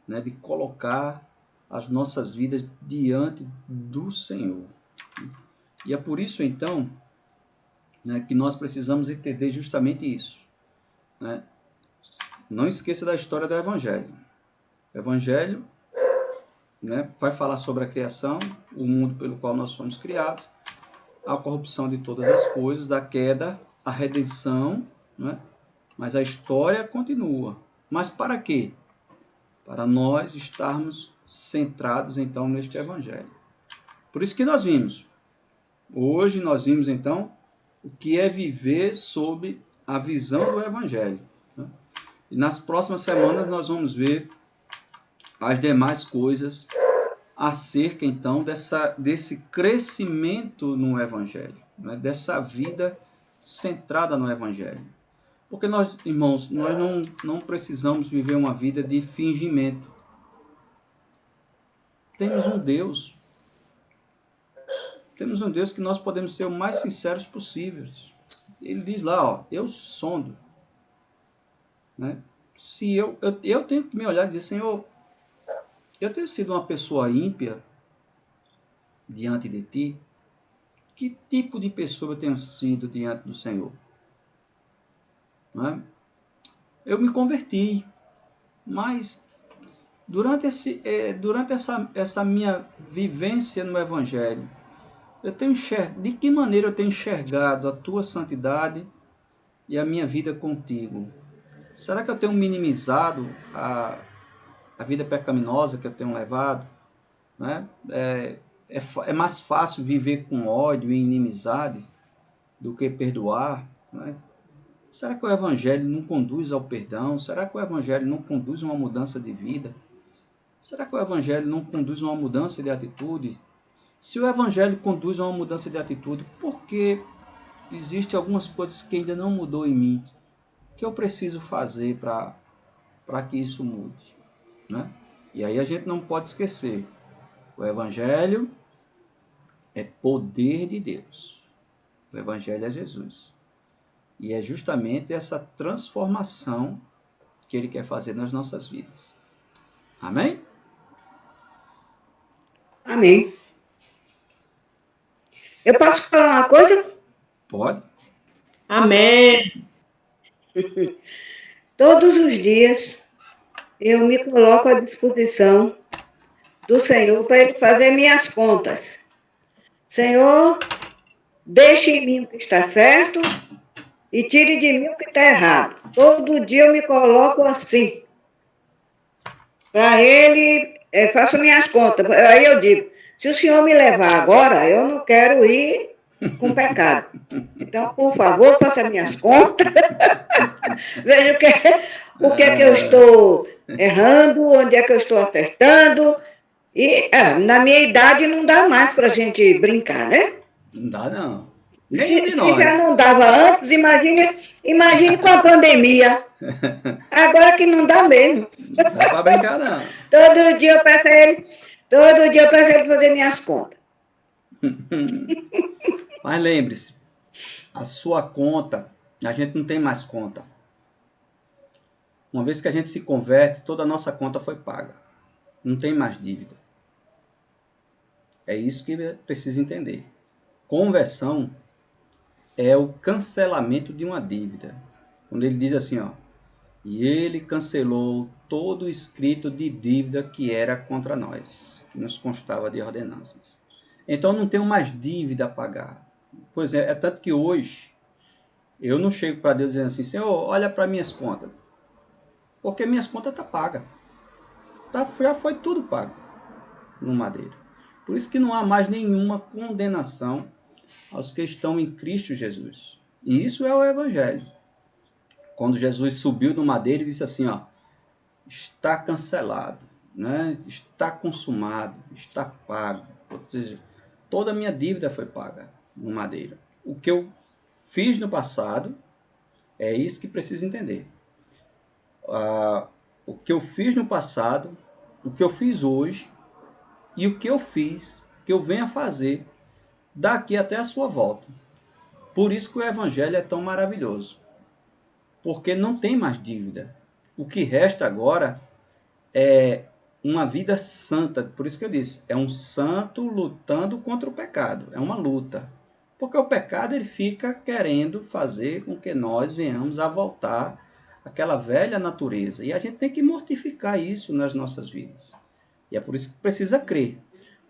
né, de colocar as nossas vidas diante do Senhor. E é por isso, então, né, que nós precisamos entender justamente isso. Né? Não esqueça da história do Evangelho. O Evangelho, né, vai falar sobre a criação, o mundo pelo qual nós fomos criados, a corrupção de todas as coisas, da queda, a redenção, né? Mas a história continua. Mas para quê? Para nós estarmos centrados, então, neste Evangelho. Por isso que nós vimos. Hoje nós vimos, então, o que é viver sob a visão do Evangelho. Né? E nas próximas semanas nós vamos ver as demais coisas acerca, então, desse crescimento no Evangelho, né? Dessa vida centrada no Evangelho. Porque nós, irmãos, nós não precisamos viver uma vida de fingimento. Temos um Deus que nós podemos ser o mais sinceros possíveis. Ele diz lá, ó, eu sondo. Né? Se eu tenho que me olhar e dizer, Senhor, eu tenho sido uma pessoa ímpia diante de Ti? Que tipo de pessoa eu tenho sido diante do Senhor? Né? Eu me converti, mas durante essa minha vivência no Evangelho, de que maneira eu tenho enxergado a Tua santidade e a minha vida contigo? Será que eu tenho minimizado a vida pecaminosa que eu tenho levado? Né? É mais fácil viver com ódio e inimizade do que perdoar? Né? Será que o Evangelho não conduz ao perdão? Será que o Evangelho não conduz a uma mudança de vida? Será que o Evangelho não conduz a uma mudança de atitude? Se o Evangelho conduz a uma mudança de atitude, por que existem algumas coisas que ainda não mudou em mim? O que eu preciso fazer para que isso mude? Né? E aí a gente não pode esquecer, o Evangelho é poder de Deus. O Evangelho é Jesus. E é justamente essa transformação que Ele quer fazer nas nossas vidas. Amém? Amém. Eu posso falar uma coisa? Pode. Amém. Todos os dias eu me coloco à disposição do Senhor para Ele fazer minhas contas. Senhor, deixe em mim o que está certo e tire de mim o que está errado. Todo dia eu me coloco assim. Para Ele, faço minhas contas. Aí eu digo, se o Senhor me levar agora, eu não quero ir com pecado. Então, por favor, faça minhas contas. Veja o que é que eu estou errando, onde é que eu estou acertando. E na minha idade não dá mais para a gente brincar, né? Não dá, não. Se já não dava antes, imagine com a pandemia. Agora que não dá mesmo. Não dá para brincar, não. Todo dia eu peço a ele fazer minhas contas. Mas lembre-se, a sua conta, a gente não tem mais conta. Uma vez que a gente se converte, toda a nossa conta foi paga. Não tem mais dívida. É isso que precisa entender. Conversão é o cancelamento de uma dívida. Quando ele diz assim, ó, e ele cancelou todo o escrito de dívida que era contra nós, que nos constava de ordenanças. Então não tenho mais dívida a pagar. Por exemplo, é tanto que hoje eu não chego para Deus dizendo assim, Senhor, olha para minhas contas. Porque minhas contas estão pagas. Já foi tudo pago no madeiro. Por isso que não há mais nenhuma condenação aos que estão em Cristo Jesus. E isso é o Evangelho. Quando Jesus subiu no madeiro e disse assim, ó, está cancelado, né? Está consumado, está pago. Ou seja, toda a minha dívida foi paga no madeiro. O que eu fiz no passado, é isso que precisa entender. O que eu fiz no passado, o que eu fiz hoje e o que eu fiz, que eu venho a fazer daqui até a sua volta. Por isso que o Evangelho é tão maravilhoso. Porque não tem mais dívida. O que resta agora é uma vida santa. Por isso que eu disse, é um santo lutando contra o pecado. É uma luta. Porque o pecado ele fica querendo fazer com que nós venhamos a voltar àquela velha natureza. E a gente tem que mortificar isso nas nossas vidas. E é por isso que precisa crer.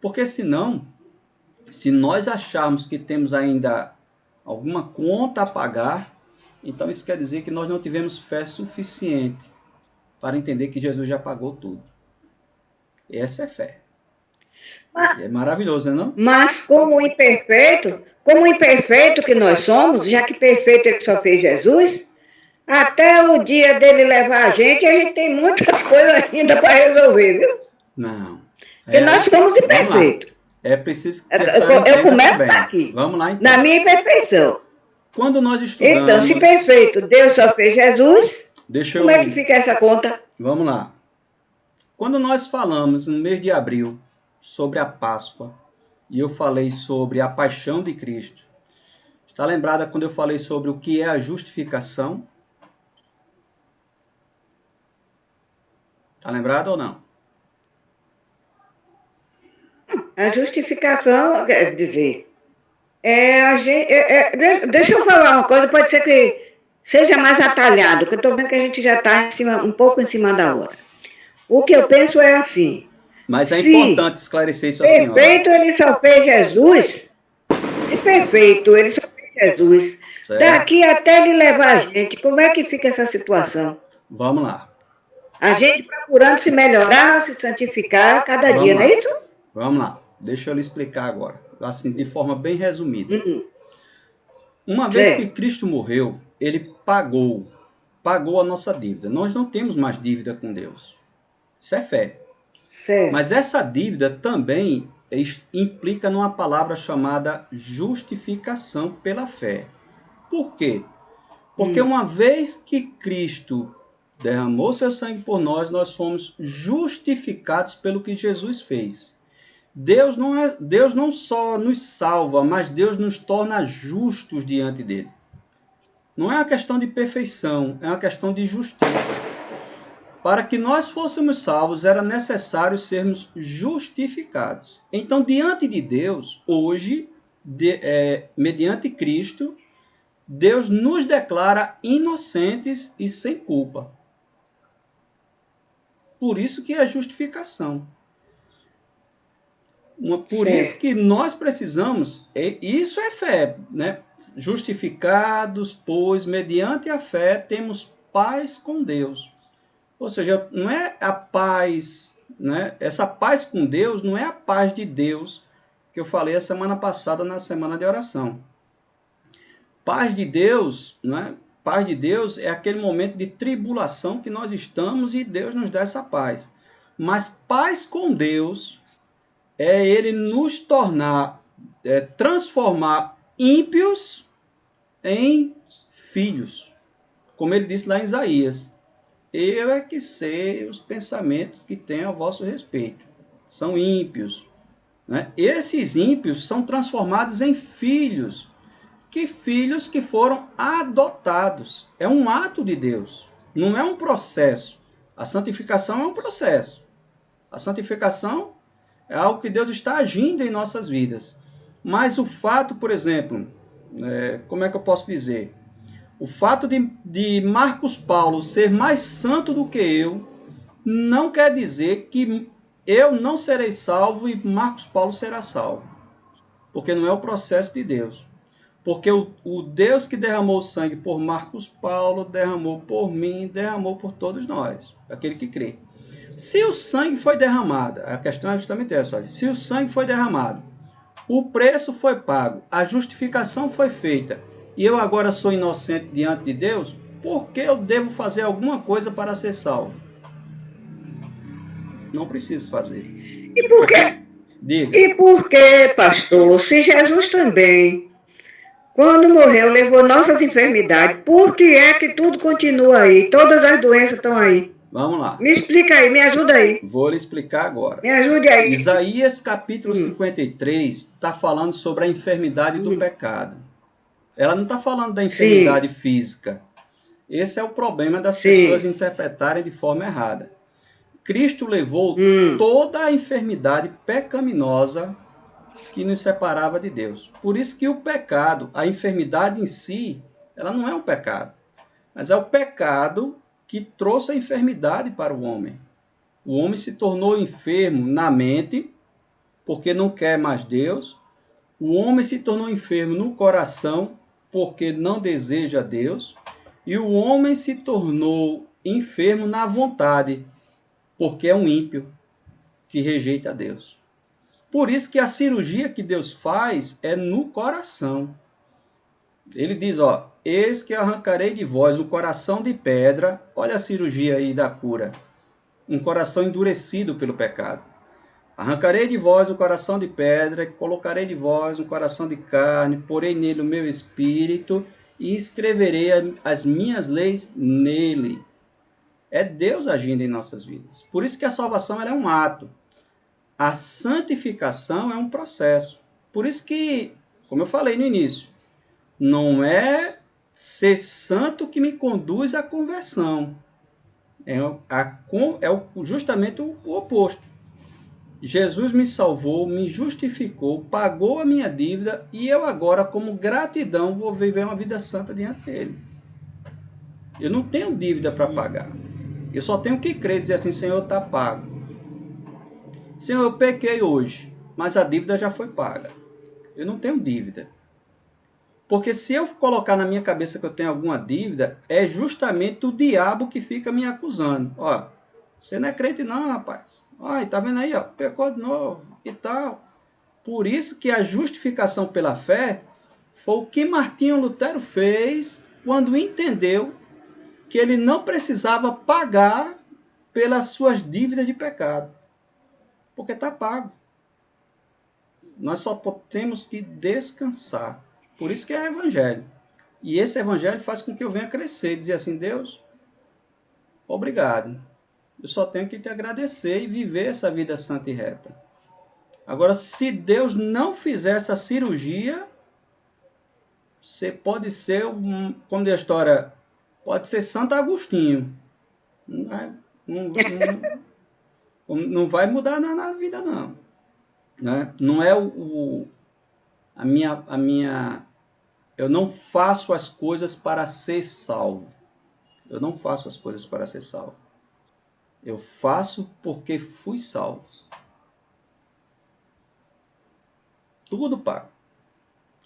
Porque senão, se nós acharmos que temos ainda alguma conta a pagar, então isso quer dizer que nós não tivemos fé suficiente para entender que Jesus já pagou tudo. Essa é fé. É maravilhoso, não é não? Mas como imperfeito que nós somos, já que perfeito ele só fez Jesus, até o dia dele levar a gente tem muitas coisas ainda para resolver, viu? Não. Porque nós somos imperfeitos. É preciso que eu começo aqui. Vamos lá, então. Na minha imperfeição. Quando nós estudamos... Então, se perfeito Deus só fez Jesus, como é que fica essa conta? Vamos lá. Quando nós falamos no mês de abril sobre a Páscoa, e eu falei sobre a paixão de Cristo, está lembrada quando eu falei sobre o que é a justificação? Está lembrado ou não? A justificação, quer dizer, deixa eu falar uma coisa, pode ser que seja mais atalhado, porque eu estou vendo que a gente já está um pouco em cima da hora. O que eu penso é assim. Mas é importante esclarecer isso assim. Perfeito ele só fez Jesus. Se perfeito ele só fez Jesus. Certo. Daqui até ele levar a gente, como é que fica essa situação? Vamos lá. A gente procurando se melhorar, se santificar cada dia, não é isso? Vamos lá. Deixa eu lhe explicar agora, assim, de forma bem resumida. Uma vez que Cristo morreu, ele pagou a nossa dívida. Nós não temos mais dívida com Deus. Isso é fé. Certo. Mas essa dívida também implica numa palavra chamada justificação pela fé. Por quê? Porque uma vez que Cristo derramou seu sangue por nós, nós fomos justificados pelo que Jesus fez. Deus não só nos salva, mas Deus nos torna justos diante dele. Não é uma questão de perfeição, é uma questão de justiça. Para que nós fôssemos salvos, era necessário sermos justificados. Então, diante de Deus, hoje, mediante Cristo, Deus nos declara inocentes e sem culpa. Por isso que é justificação. Por isso que nós precisamos, isso é fé, né? Justificados, pois, mediante a fé, temos paz com Deus. Ou seja, não é a paz, né? Essa paz com Deus não é a paz de Deus que eu falei a semana passada na semana de oração. Paz de Deus, né? Paz de Deus é aquele momento de tribulação que nós estamos e Deus nos dá essa paz. Mas paz com Deus é Ele nos tornar, transformar ímpios em filhos. Como Ele disse lá em Isaías. Eu é que sei os pensamentos que tenho a vosso respeito. São ímpios. Né? Esses ímpios são transformados em filhos. Filhos que foram adotados. É um ato de Deus. Não é um processo. A santificação é um processo. A santificação é algo que Deus está agindo em nossas vidas. Mas o fato, por exemplo, como é que eu posso dizer? O fato de Marcos Paulo ser mais santo do que eu, não quer dizer que eu não serei salvo e Marcos Paulo será salvo. Porque não é o processo de Deus. Porque o Deus que derramou sangue por Marcos Paulo, derramou por mim, derramou por todos nós, aquele que crê. Se o sangue foi derramado, a questão é justamente essa, olha, se o sangue foi derramado, o preço foi pago, a justificação foi feita, e eu agora sou inocente diante de Deus, por que eu devo fazer alguma coisa para ser salvo? Não preciso fazer. E por quê? Diga. E por que, pastor, se Jesus também, quando morreu, levou nossas enfermidades, por que é que tudo continua aí? Todas as doenças estão aí. Vamos lá. Me explica aí, me ajuda aí. Vou lhe explicar agora. Me ajude aí. Isaías capítulo 53 está falando sobre a enfermidade do pecado. Ela não está falando da enfermidade física. Esse é o problema das pessoas interpretarem de forma errada. Cristo levou toda a enfermidade pecaminosa que nos separava de Deus. Por isso que o pecado, a enfermidade em si, ela não é um pecado, mas é o pecado que trouxe a enfermidade para o homem. O homem se tornou enfermo na mente, porque não quer mais Deus. O homem se tornou enfermo no coração, porque não deseja Deus. E o homem se tornou enfermo na vontade, porque é um ímpio que rejeita a Deus. Por isso que a cirurgia que Deus faz é no coração. Ele diz, eis que arrancarei de vós o coração de pedra. Olha a cirurgia aí da cura. Um coração endurecido pelo pecado. Arrancarei de vós o coração de pedra, colocarei de vós um coração de carne, porei nele o meu espírito e escreverei as minhas leis nele. É Deus agindo em nossas vidas. Por isso que a salvação ela é um ato. A santificação é um processo. Por isso que, como eu falei no início, não é ser santo que me conduz à conversão. É justamente o oposto. Jesus me salvou, me justificou, pagou a minha dívida e eu agora, como gratidão, vou viver uma vida santa diante dele. Eu não tenho dívida para pagar. Eu só tenho que crer e dizer assim, Senhor, está pago. Senhor, eu pequei hoje, mas a dívida já foi paga. Eu não tenho dívida. Porque se eu colocar na minha cabeça que eu tenho alguma dívida, é justamente o diabo que fica me acusando. Você não é crente não, rapaz. Tá vendo aí, pecou de novo e tal. Por isso que a justificação pela fé foi o que Martinho Lutero fez quando entendeu que ele não precisava pagar pelas suas dívidas de pecado. Porque está pago. Nós só temos que descansar. Por isso que é evangelho. E esse evangelho faz com que eu venha crescer e dizer assim, Deus, obrigado. Eu só tenho que te agradecer e viver essa vida santa e reta. Agora, se Deus não fizer essa cirurgia, você pode ser, como diz a história, pode ser Santo Agostinho. Não vai mudar na vida, não. Né? Não é a minha... Eu não faço as coisas para ser salvo. Eu não faço as coisas para ser salvo. Eu faço porque fui salvo. Tudo pago.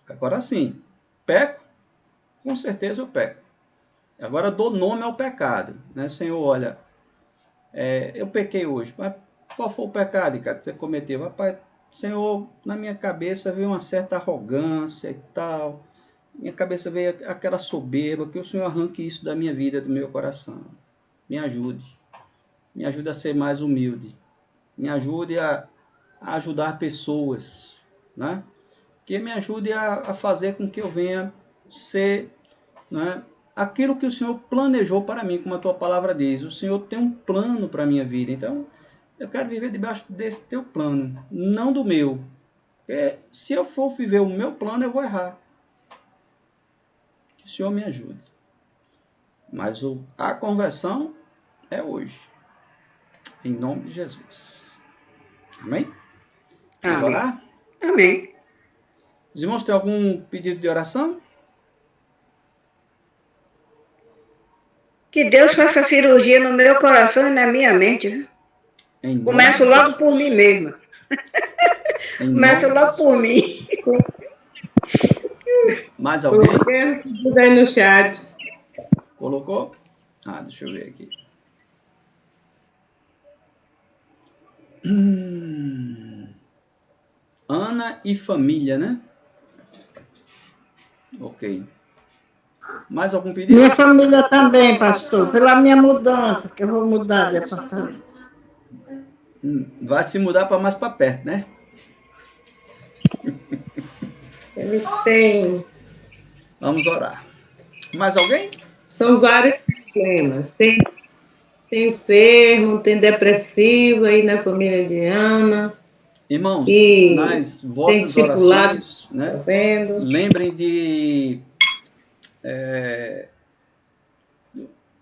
Agora sim, peco? Com certeza eu peco. Agora dou nome ao pecado. Né? Senhor, olha, eu pequei hoje. Mas qual foi o pecado, cara, que você cometeu? Rapaz, Senhor, na minha cabeça veio uma certa arrogância e tal. Minha cabeça veio aquela soberba, que o Senhor arranque isso da minha vida, do meu coração. Me ajude. Me ajude a ser mais humilde. Me ajude a ajudar pessoas. Né? Que me ajude a fazer com que eu venha ser, né, aquilo que o Senhor planejou para mim, como a tua palavra diz. O Senhor tem um plano para a minha vida. Então, eu quero viver debaixo desse teu plano, não do meu. Porque se eu for viver o meu plano, eu vou errar. Que o Senhor me ajude. Mas a conversão é hoje. Em nome de Jesus. Amém? Vamos orar? Amém. Os irmãos têm algum pedido de oração? Que Deus faça cirurgia no meu coração e na minha mente. Né? Começo logo por mim mesma. Começo logo por mim. Mais alguém? Coloquei aí no chat. Colocou? Deixa eu ver aqui. Ana e família, né? Ok. Mais algum pedido? Minha família também, pastor, pela minha mudança, que eu vou mudar de apartamento. Vai se mudar para mais para perto, né? Eles têm... Vamos orar. Mais alguém? São vários problemas. Tem enfermo, tem depressivo aí na família de Ana. Irmãos, e nas vossas orações, né, tá lembrem de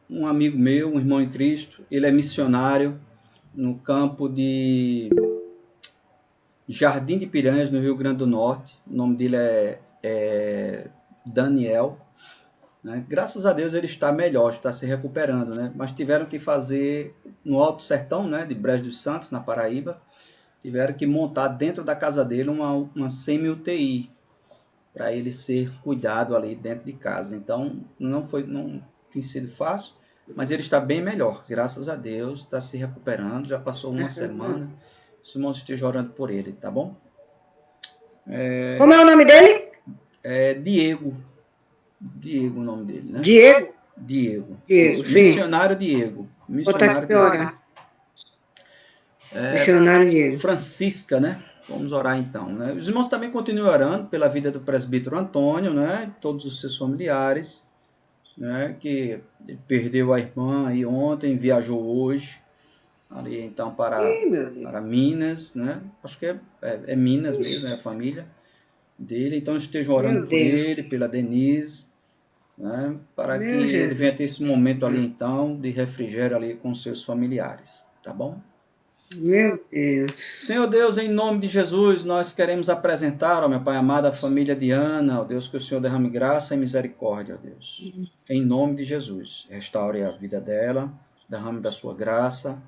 um amigo meu, um irmão em Cristo, ele é missionário no campo de Jardim de Piranhas, no Rio Grande do Norte. O nome dele é Daniel. Né? Graças a Deus ele está melhor, está se recuperando, né? Mas tiveram que fazer no Alto Sertão, né, de Brejo dos Santos, na Paraíba, tiveram que montar dentro da casa dele uma semi-UTI para ele ser cuidado ali dentro de casa. Então não tem sido fácil, mas ele está bem melhor, graças a Deus, está se recuperando, já passou uma semana. Os irmãos estejam orando por ele, tá bom? Como é o nome dele? É Diego. Diego o nome dele, né? Diego? Diego, sim. Missionário Diego. Missionário Diego. Missionário Diego. Francisca, né? Vamos orar então, né? Os irmãos também continuam orando pela vida do presbítero Antônio, né? Todos os seus familiares, né? Que ele perdeu a irmã aí ontem, viajou hoje, ali então para Minas, né? Acho que é Minas mesmo, é a família dele. Então estejam orando por ele, pela Denise, né? Para que ele venha ter esse momento ali então de refrigério ali com seus familiares, tá bom? Meu Deus. Senhor Deus, em nome de Jesus, nós queremos apresentar, ó meu Pai amado, a família de Ana, ó Deus, que o Senhor derrame graça e misericórdia, ó Deus. Em nome de Jesus, restaure a vida dela, derrame da sua graça,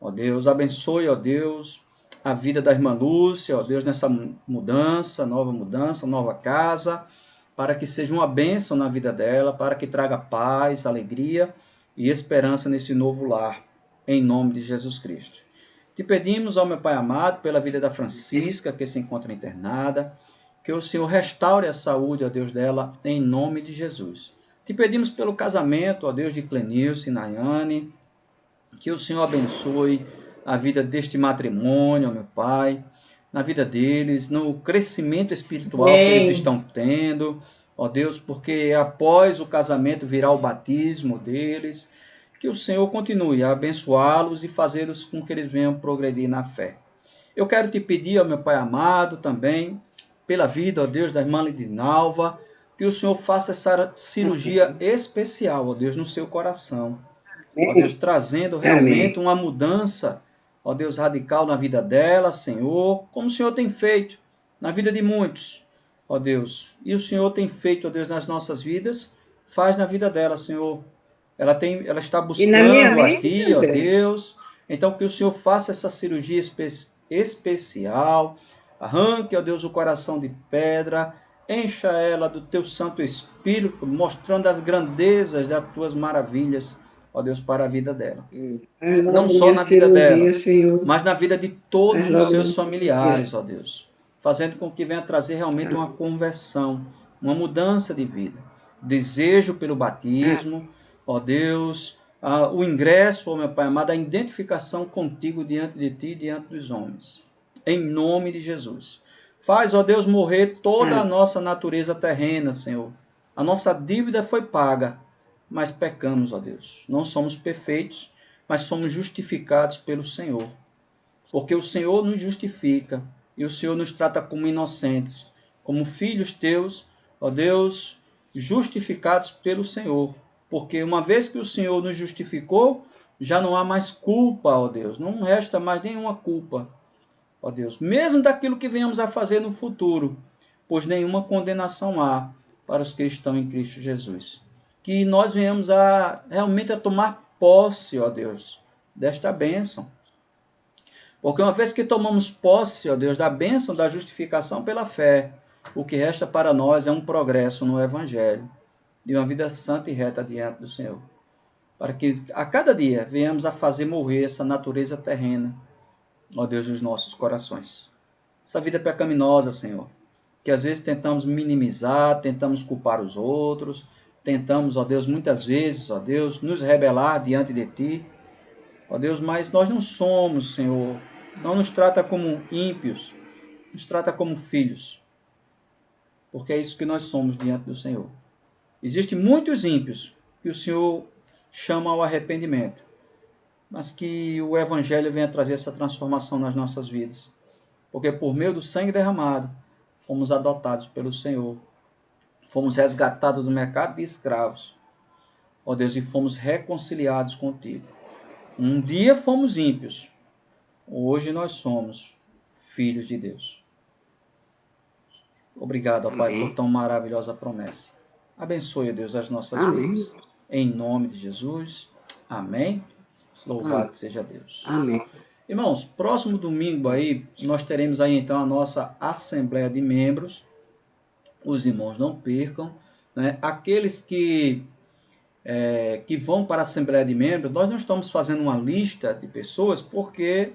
ó Deus, abençoe, ó Deus, a vida da irmã Lúcia, ó Deus, nessa mudança, nova casa, para que seja uma bênção na vida dela, para que traga paz, alegria e esperança nesse novo lar, em nome de Jesus Cristo. Te pedimos, ó meu Pai amado, pela vida da Francisca, que se encontra internada, que o Senhor restaure a saúde, ó Deus, dela, em nome de Jesus. Te pedimos pelo casamento, ó Deus, de Clenilce e Nayane, que o Senhor abençoe a vida deste matrimônio, ó meu Pai, na vida deles, no crescimento espiritual que eles estão tendo, ó Deus, porque após o casamento virá o batismo deles. Que o Senhor continue a abençoá-los e fazê-los com que eles venham progredir na fé. Eu quero te pedir, ó meu Pai amado, também, pela vida, ó Deus, da irmã Lidinalva, que o Senhor faça essa cirurgia especial, ó Deus, no seu coração. Ó Deus, trazendo realmente uma mudança, ó Deus, radical na vida dela, Senhor, como o Senhor tem feito na vida de muitos, ó Deus. E o Senhor tem feito, ó Deus, nas nossas vidas, faz na vida dela, Senhor. Ela está buscando a Ti, ó Deus. Então, que o Senhor faça essa cirurgia especial. Arranque, ó Deus, o coração de pedra. Encha ela do Teu Santo Espírito, mostrando as grandezas das Tuas maravilhas, ó Deus, para a vida dela. Não só na vida dela, mas na vida de todos os seus familiares, ó Deus. Fazendo com que venha trazer realmente uma conversão, uma mudança de vida. Desejo pelo batismo, ó Deus, o ingresso, ó meu Pai amado, a identificação contigo diante de Ti e diante dos homens. Em nome de Jesus. Faz, ó Deus, morrer toda a nossa natureza terrena, Senhor. A nossa dívida foi paga, mas pecamos, ó Deus. Não somos perfeitos, mas somos justificados pelo Senhor. Porque o Senhor nos justifica e o Senhor nos trata como inocentes, como filhos Teus, ó Deus, justificados pelo Senhor. Porque uma vez que o Senhor nos justificou, já não há mais culpa, ó Deus. Não resta mais nenhuma culpa, ó Deus. Mesmo daquilo que venhamos a fazer no futuro, pois nenhuma condenação há para os que estão em Cristo Jesus. Que nós venhamos realmente a tomar posse, ó Deus, desta bênção. Porque uma vez que tomamos posse, ó Deus, da bênção da justificação pela fé, o que resta para nós é um progresso no Evangelho, de uma vida santa e reta diante do Senhor. Para que a cada dia venhamos a fazer morrer essa natureza terrena, ó Deus, dos nossos corações. Essa vida pecaminosa, Senhor, que às vezes tentamos minimizar, tentamos culpar os outros, tentamos, ó Deus, muitas vezes, ó Deus, nos rebelar diante de Ti, ó Deus, mas nós não somos, Senhor, não nos trata como ímpios, nos trata como filhos, porque é isso que nós somos diante do Senhor. Existem muitos ímpios que o Senhor chama ao arrependimento, mas que o Evangelho venha trazer essa transformação nas nossas vidas, porque por meio do sangue derramado, fomos adotados pelo Senhor, fomos resgatados do mercado de escravos, ó Deus, e fomos reconciliados contigo. Um dia fomos ímpios, hoje nós somos filhos de Deus. Obrigado, ó Pai, por tão maravilhosa promessa. Abençoe, Deus, as nossas vidas. Em nome de Jesus. Amém. Louvado seja Deus. Amém. Irmãos, próximo domingo aí, nós teremos aí então a nossa Assembleia de Membros. Os irmãos não percam, né? Aqueles que vão para a Assembleia de Membros, nós não estamos fazendo uma lista de pessoas porque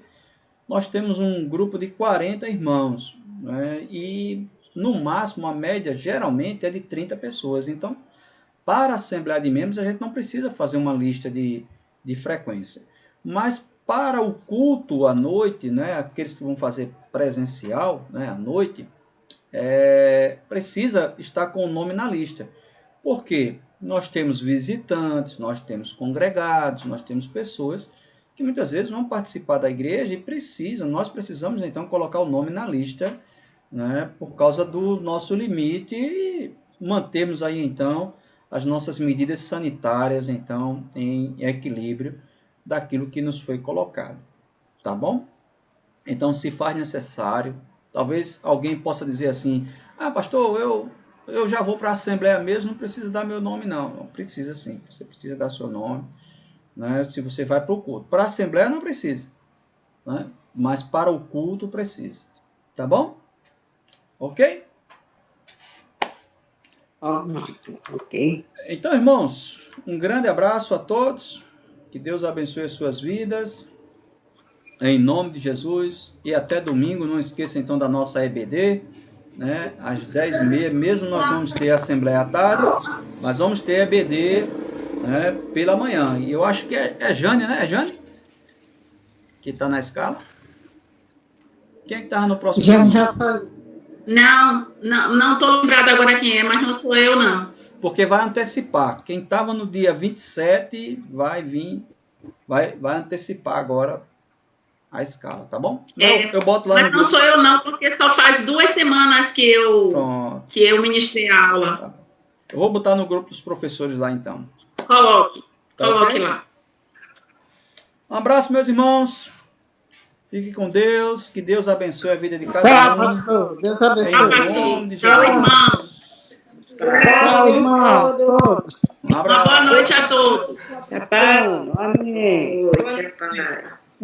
nós temos um grupo de 40 irmãos, né? E no máximo a média geralmente é de 30 pessoas. Então, para a Assembleia de Membros a gente não precisa fazer uma lista de frequência. Mas para o culto à noite, né, aqueles que vão fazer presencial, né, à noite, precisa estar com o nome na lista. Por quê? Nós temos visitantes, nós temos congregados, nós temos pessoas que muitas vezes vão participar da igreja e nós precisamos então colocar o nome na lista, né, por causa do nosso limite e mantermos aí então as nossas medidas sanitárias então em equilíbrio daquilo que nos foi colocado, tá bom? Então, se faz necessário, talvez alguém possa dizer assim, pastor, eu já vou para a Assembleia mesmo, não precisa dar meu nome não. Não precisa sim, você precisa dar seu nome, né, se você vai para o culto. Para a Assembleia não precisa, né, mas para o culto precisa, tá bom? Ok? Ok. Então, irmãos, um grande abraço a todos, que Deus abençoe as suas vidas, em nome de Jesus, e até domingo. Não esqueça então da nossa EBD, né, às 10h30, mesmo nós vamos ter Assembleia à tarde, mas vamos ter EBD, né, pela manhã. E eu acho que é Jane, né? É Jane? Que está na escala. Quem é que estava no próximo Já domingo? falei. Não estou lembrada agora quem é, mas não sou eu, não. Porque vai antecipar. Quem estava no dia 27 vai vir, vai antecipar agora a escala, tá bom? Eu boto lá mas no não grupo. sou eu, não, porque só faz 2 semanas que eu ministrei a aula. Tá. Eu vou botar no grupo dos professores lá então. Coloque Ok? lá. Um abraço, meus irmãos. Fique com Deus. Que Deus abençoe a vida de cada um. Pastor. Deus Em abençoe. nome de Tchau, Jesus. irmão. Tchau, irmãos. Todos. Um Uma abraço. boa noite a todos. Amém. Noite, a paz.